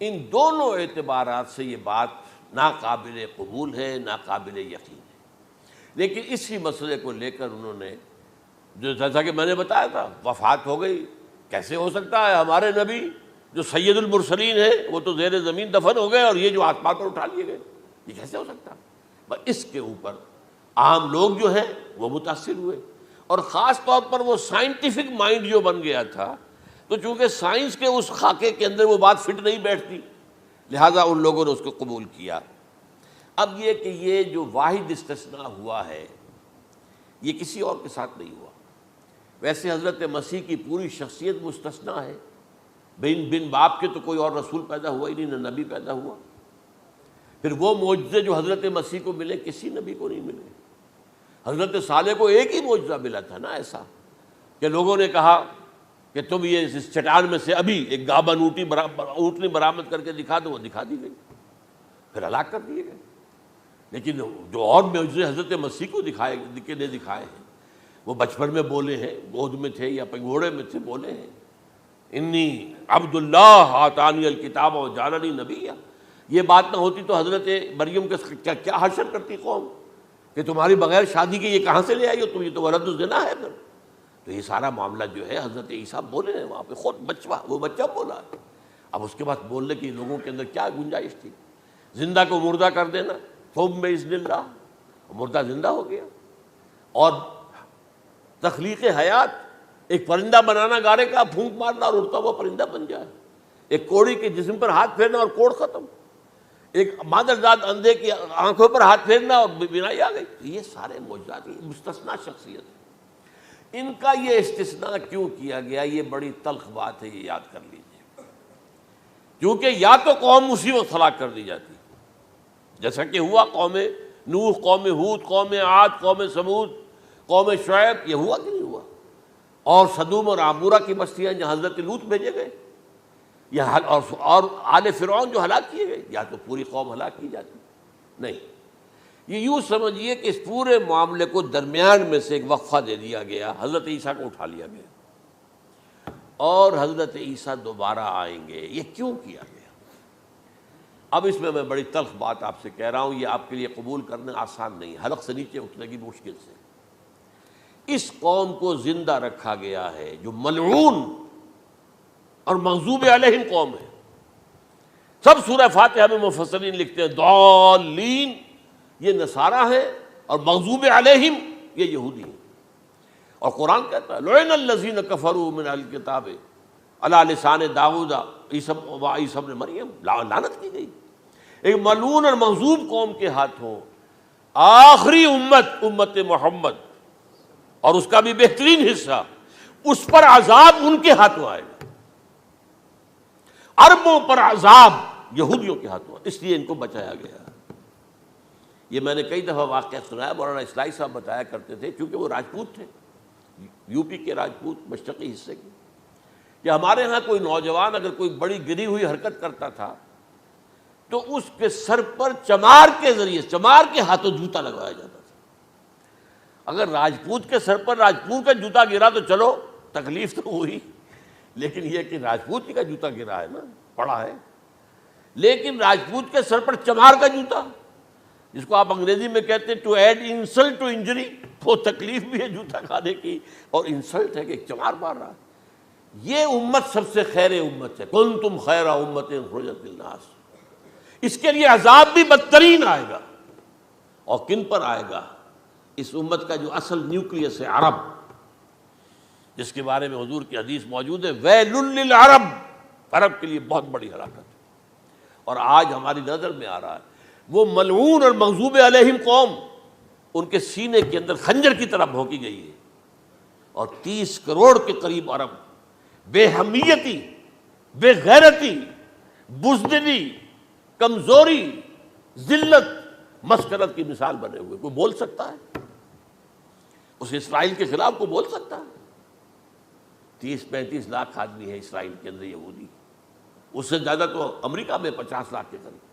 A: ان دونوں اعتبارات سے یہ بات ناقابل قبول ہے، ناقابل یقین ہے۔ لیکن اسی مسئلے کو لے کر انہوں نے، جو جیسا کہ میں نے بتایا تھا، وفات ہو گئی، کیسے ہو سکتا ہے ہمارے نبی جو سید المرسلین ہے وہ تو زیر زمین دفن ہو گئے اور یہ جو آسمان پر اٹھا لیے گئے، یہ کیسے ہو سکتا؟ بس اس کے اوپر عام لوگ جو ہیں وہ متاثر ہوئے، اور خاص طور پر وہ سائنٹیفک مائنڈ جو بن گیا تھا، تو چونکہ سائنس کے اس خاکے کے اندر وہ بات فٹ نہیں بیٹھتی، لہٰذا ان لوگوں نے اس کو قبول کیا۔ اب یہ کہ یہ جو واحد استثناء ہوا ہے یہ کسی اور کے ساتھ نہیں ہوا۔ ویسے حضرت مسیح کی پوری شخصیت مستثنیٰ ہے، بن باپ کے تو کوئی اور رسول پیدا ہوا ہی نہیں، نہ نبی پیدا ہوا۔ پھر وہ معجزے جو حضرت مسیح کو ملے کسی نبی کو نہیں ملے۔ حضرت صالح کو ایک ہی معجزہ ملا تھا نا ایسا کہ لوگوں نے کہا کہ تم یہ اس چٹان میں سے ابھی ایک گابن اونٹنی برآمد کر کے دکھا دو، وہ دکھا دی گئی، پھر ہلاک کر دیے گئے۔ لیکن جو اور معجزے حضرت مسیح کو دکھائے ہیں وہ بچپن میں بولے ہیں، گود میں تھے یا پگوڑے میں تھے، بولے ہیں انی عبد اللہ آتانی الکتاب و جعلنی نبیا۔ یہ بات نہ ہوتی تو حضرت مریم کے کیا حشر کرتی قوم کہ تمہاری بغیر شادی کے یہ کہاں سے لے آئی ہو تم، یہ تو ولد الزنا ہے۔ پھر تو یہ سارا معاملہ جو ہے حضرت عیسیٰ بولے ہیں وہاں پہ، خود وہ بچہ بولا ہے۔ اب اس کے بعد بولنے کی لوگوں کے اندر کیا گنجائش تھی؟ زندہ کو مردہ کر دینا، ثم باذن اللہ، مردہ زندہ ہو گیا، اور تخلیق حیات، ایک پرندہ بنانا گارے کا، پھونک مارنا اور اڑتا ہوا پرندہ بن جائے، ایک کوڑی کے جسم پر ہاتھ پھیرنا اور کوڑ ختم، ایک مادرزاد اندھے کی آنکھوں پر ہاتھ پھیرنا اور بینائی آ گئی۔ یہ سارے معجزات، مستثنیٰ شخصیت ہے۔ ان کا یہ استثناء کیوں کیا گیا، یہ بڑی تلخ بات ہے، یہ یاد کر لیجیے، کیونکہ یا تو قوم اسی وقت ہلاک کر دی جاتی جیسا کہ ہوا قوم نوح، قوم ہود، قوم عاد، قوم سمود، قوم شعیب، یہ ہوا کہ نہیں ہوا؟ اور سدوم اور عمورہ کی بستیاں جہاں حضرت لوط بھیجے گئے، اور آل فرعون جو ہلاک کیے گئے، یا تو پوری قوم ہلاک کی جاتی؟ نہیں، یہ یوں سمجھیے کہ اس پورے معاملے کو درمیان میں سے ایک وقفہ دے دیا گیا، حضرت عیسیٰ کو اٹھا لیا گیا، اور حضرت عیسیٰ دوبارہ آئیں گے۔ یہ کیوں کیا گیا؟ اب اس میں بڑی تلخ بات آپ سے کہہ رہا ہوں، یہ آپ کے لیے قبول کرنا آسان نہیں، حلق سے نیچے اٹھنے کی مشکل سے۔ اس قوم کو زندہ رکھا گیا ہے جو ملعون اور مغضوب علیہم قوم ہے۔ سب سورہ فاتحہ میں مفسرین لکھتے ہیں ضالین یہ نصارہ ہیں اور مغضوب علیہم یہ یہودی ہیں، اور قرآن کہتا ہے لعن الذین کفروا من اہل الکتاب علی لسان داؤد عیسی ابن مریم، لعنت کی گئی ایک ملعون اور مغضوب قوم کے ہاتھوں آخری امت محمد، اور اس کا بھی بہترین حصہ، اس پر عذاب ان کے ہاتھوں آئے گا، عربوں پر عذاب یہودیوں کے ہاتھوں، اس لیے ان کو بچایا گیا۔ یہ میں نے کئی دفعہ واقعہ سنایا، مولانا اصلاحی صاحب بتایا کرتے تھے، کیونکہ وہ راجپوت تھے، یو پی کے راجپوت مشرقی حصے کے، کہ ہمارے ہاں کوئی نوجوان اگر کوئی بڑی گری ہوئی حرکت کرتا تھا تو اس کے سر پر چمار کے ذریعے، چمار کے ہاتھوں جوتا لگوایا جاتا تھا۔ اگر راجپوت کے سر پر راجپوت کا جوتا گرا تو چلو تکلیف تو ہوئی، لیکن یہ کہ راجپوت ہی کا جوتا گرا ہے نا، پڑا ہے، لیکن راجپوت کے سر پر چمار کا جوتا، جس کو آپ انگریزی میں کہتے ہیں to add insult to injury, وہ تکلیف بھی ہے جوتا کھانے کی اور انسلٹ ہے کہ ایک چمار مار رہا ہے۔ یہ امت سب سے خیر امت ہے، کنتم خیر امت اخرجت للناس، اس کے لیے عذاب بھی بدترین آئے گا، اور کن پر آئے گا؟ اس امت کا جو اصل نیوکلیس ہے عرب، جس کے بارے میں حضور کی حدیث موجود ہے ویل للعرب، عرب کے لیے بہت بڑی ہلاکت ہے۔ اور آج ہماری نظر میں آ رہا ہے وہ ملعون اور مغضوب علیہم قوم ان کے سینے کے اندر خنجر کی طرح بھونکی گئی ہے، اور 30 کروڑ کے قریب عرب بے حمیتی، بے غیرتی، بزدلی، کمزوری، ذلت، مسکرت کی مثال بنے ہوئے۔ کوئی بول سکتا ہے اس اسرائیل کے خلاف؟ کوئی بول سکتا ہے؟ 30-35 لاکھ آدمی ہے اسرائیل کے اندر یہودی، اس سے زیادہ تو امریکہ میں 50 لاکھ کے قریب،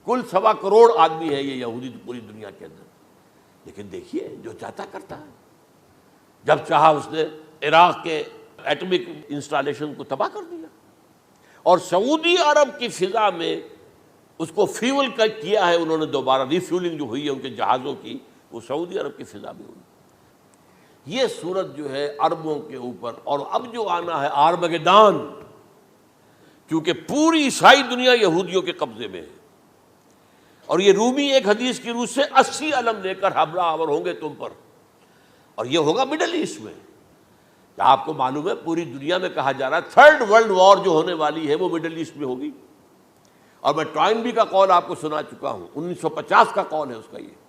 A: کل 1.25 کروڑ آدمی ہے یہ یہودی پوری دنیا کے اندر۔ لیکن دیکھیے جو چاہتا کرتا ہے، جب چاہا اس نے عراق کے ایٹمک انسٹالیشن کو تباہ کر دیا، اور سعودی عرب کی فضا میں اس کو فیول کیا ہے انہوں نے، دوبارہ ریفیولنگ جو ہوئی ہے ان کے جہازوں کی، وہ سعودی عرب کی فضا میں ہوئی۔ یہ صورت جو ہے عربوں کے اوپر، اور اب جو آنا ہے آرمگدان، کیونکہ پوری عیسائی دنیا یہودیوں کے قبضے میں ہے، اور یہ رومی ایک حدیث کی روح سے 80 علم لے کر حملہ آور ہوں گے تم پر، اور یہ ہوگا مڈل ایسٹ میں۔ آپ کو معلوم ہے پوری دنیا میں کہا جا رہا ہے 3rd ورلڈ وار جو ہونے والی ہے وہ مڈل ایسٹ میں ہوگی، اور میں ٹوائنبی کا قول آپ کو سنا چکا ہوں، 1950 کا قول ہے اس کا۔ یہ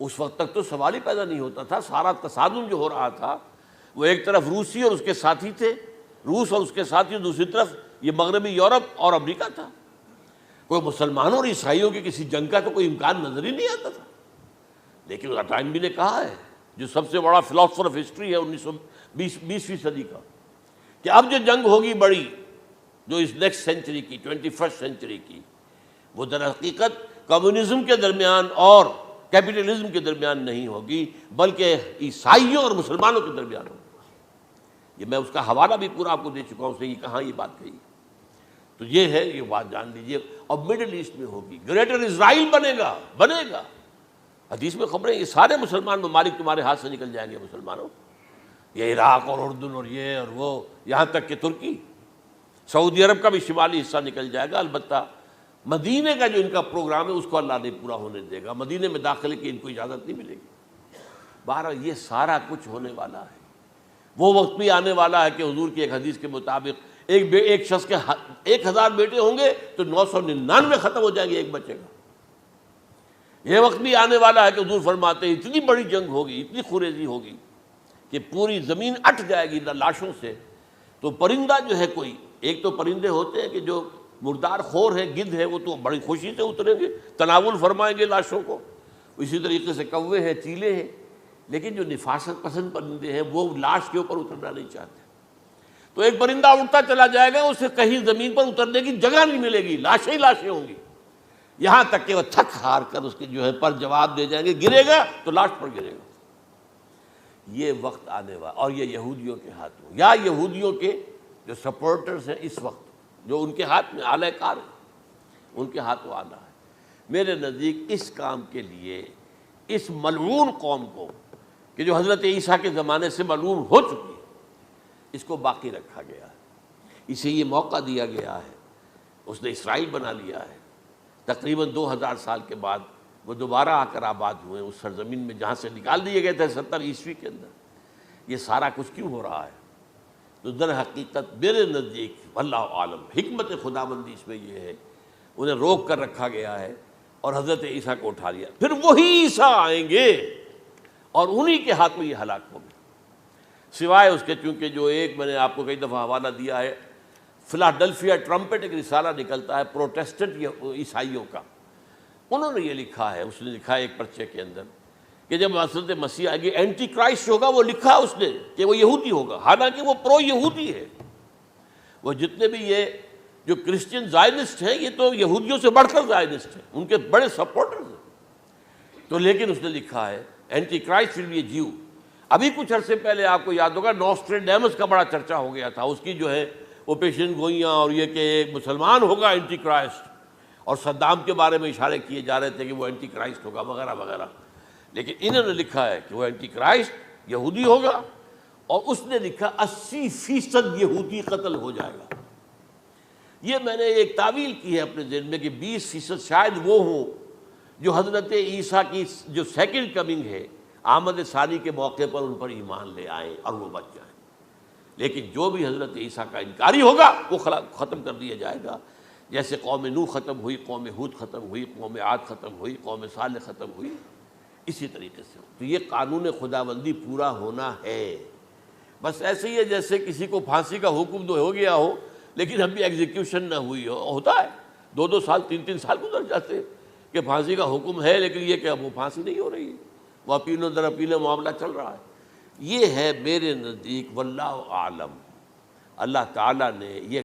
A: اس وقت تک تو سوال ہی پیدا نہیں ہوتا تھا، سارا تصادم جو ہو رہا تھا وہ ایک طرف روسی اور اس کے ساتھی تھے، روس اور اس کے ساتھی، دوسری طرف یہ مغربی یورپ اور امریکہ تھا۔ کوئی مسلمانوں اور عیسائیوں کی کسی جنگ کا تو کوئی امکان نظر ہی نہیں آتا تھا۔ لیکن ٹائنبی نے کہا ہے، جو سب سے بڑا فلاسفر آف ہسٹری ہے 20ویں صدی کا، کہ اب جو جنگ ہوگی بڑی، جو اس نیکسٹ سینچری کی، 21st سینچری کی، وہ در حقیقت کمیونزم کے درمیان اور کیپٹلزم کے درمیان نہیں ہوگی، بلکہ عیسائیوں اور مسلمانوں کے درمیان ہوگی۔ یہ میں اس کا حوالہ بھی پورا آپ کو دے چکا ہوں، اس نے یہ کہاں یہ بات کہی، تو یہ ہے، یہ بات جان لیجیے۔ اور مڈل ایسٹ میں ہوگی، گریٹر اسرائیل بنے گا۔ حدیث میں خبریں، یہ سارے مسلمان ممالک تمہارے ہاتھ سے نکل جائیں گے مسلمانوں، یہ عراق اور اردن اور یہ اور وہ، یہاں تک کہ ترکی، سعودی عرب کا بھی شمالی حصہ نکل جائے گا۔ البتہ مدینے کا جو ان کا پروگرام ہے اس کو اللہ نہیں پورا ہونے دے گا، مدینے میں داخلے کی ان کو اجازت نہیں ملے گی۔ بہرحال یہ سارا کچھ ہونے والا ہے۔ وہ وقت بھی آنے والا ہے کہ حضور کی ایک حدیث کے مطابق ایک شخص کے 1000 بیٹے ہوں گے تو 999 ختم ہو جائیں گے، ایک بچے گا۔ یہ وقت بھی آنے والا ہے کہ حضور فرماتے ہیں اتنی بڑی جنگ ہوگی، اتنی خوریزی ہوگی کہ پوری زمین اٹھ جائے گی لاشوں سے۔ تو پرندہ جو ہے، کوئی ایک تو پرندے ہوتے ہیں کہ جو مردار خور ہے، گدھ ہے، وہ تو بڑی خوشی سے اتریں گے، تناول فرمائیں گے لاشوں کو۔ اسی طریقے سے کوے ہیں، چیلے ہیں، لیکن جو نفاست پسند پرندے ہیں وہ لاش کے اوپر اترنا نہیں چاہتے۔ تو ایک پرندہ اڑتا چلا جائے گا، اسے کہیں زمین پر اترنے کی جگہ نہیں ملے گی، لاشیں ہی لاشیں ہوں گی، یہاں تک کہ وہ تھک ہار کر اس کے جو ہے پر جواب دے جائیں گے، گرے گا تو لاش پر گرے گا۔ یہ وقت آنے والا، اور یہ یہودیوں کے ہاتھوں، یا یہودیوں کے جو سپورٹرز ہیں اس وقت، جو ان کے ہاتھ میں آلہ کار ہیں، ان کے ہاتھوں آنا ہے۔ میرے نزدیک اس کام کے لیے اس ملعون قوم کو کہ جو حضرت عیسیٰ کے زمانے سے معلوم ہو چکی ہے، اس کو باقی رکھا گیا ہے، اسے یہ موقع دیا گیا ہے، اس نے اسرائیل بنا لیا ہے۔ تقریباً 2000 سال کے بعد وہ دوبارہ آ کر آباد ہوئے اس سرزمین میں جہاں سے نکال دیے گئے تھے 70 عیسوی کے اندر۔ یہ سارا کچھ کیوں ہو رہا ہے؟ تو در حقیقت میرے نزدیک واللہ عالم حکمت خداوندی اس میں یہ ہے، انہیں روک کر رکھا گیا ہے اور حضرت عیسیٰ کو اٹھا لیا۔ پھر وہی عیسیٰ آئیں گے اور انہی کے ہاتھ میں یہ ہلاک ہوں گے، سوائے اس کے چونکہ جو ایک میں نے آپ کو کئی دفعہ حوالہ دیا ہے، فلاڈلفیا ٹرمپٹ ایک رسالہ نکلتا ہے پروٹیسٹنٹ عیسائیوں کا، انہوں نے یہ لکھا ہے، اس نے لکھا ہے ایک پرچے کے اندر کہ جب حضرت مسیح آئے گی اینٹی کرائسٹ ہوگا، وہ لکھا اس نے کہ وہ یہودی ہوگا، حالانکہ وہ پرو یہودی ہے۔ وہ جتنے بھی یہ جو کرسچن زائنسٹ ہیں یہ تو یہودیوں سے بڑھ کر زائنسٹ ہیں، ان کے بڑے سپورٹرز ہیں، تو لیکن اس نے لکھا ہے اینٹی کرائسٹ ول بی اے جیو۔ ابھی کچھ عرصے پہلے آپ کو یاد ہوگا نوسٹریڈیمس کا بڑا چرچا ہو گیا تھا، اس کی جو ہے وہ پیشن گوئیاں اور یہ کہ ایک مسلمان ہوگا اینٹی کرائسٹ، اور صدام کے بارے میں اشارے کیے جا رہے تھے کہ وہ اینٹی کرائسٹ ہوگا وغیرہ وغیرہ، لیکن انہوں نے لکھا ہے کہ وہ اینٹی کرائسٹ یہودی ہوگا، اور اس نے لکھا 80% یہودی قتل ہو جائے گا۔ یہ میں نے ایک تعویل کی ہے اپنے ذہن میں کہ 20% شاید وہ ہوں جو حضرت عیسیٰ کی جو سیکنڈ کمنگ ہے آمد ثانی کے موقع پر ان پر ایمان لے آئیں اور وہ بچ جائیں، لیکن جو بھی حضرت عیسیٰ کا انکاری ہوگا وہ ختم کر دیا جائے گا، جیسے قوم نوح ختم ہوئی، قوم ہود ختم ہوئی، قوم عاد ختم ہوئی، قوم صالح ختم ہوئی، اسی طریقے سے تو یہ قانون خداوندی پورا ہونا ہے۔ بس ایسے ہی ہے جیسے کسی کو پھانسی کا حکم تو ہو گیا ہو لیکن ابھی ایگزیکیوشن نہ ہوئی ہو، ہوتا ہے 2 سال 3 سال گزر جاتے ہیں کہ پھانسی کا حکم ہے لیکن یہ کہ اب وہ پھانسی نہیں ہو رہی ہے، وہ اپیلوں در اپیلیں معاملہ چل رہا ہے۔ یہ ہے میرے نزدیک واللہ اعلم، اللہ تعالیٰ نے یہ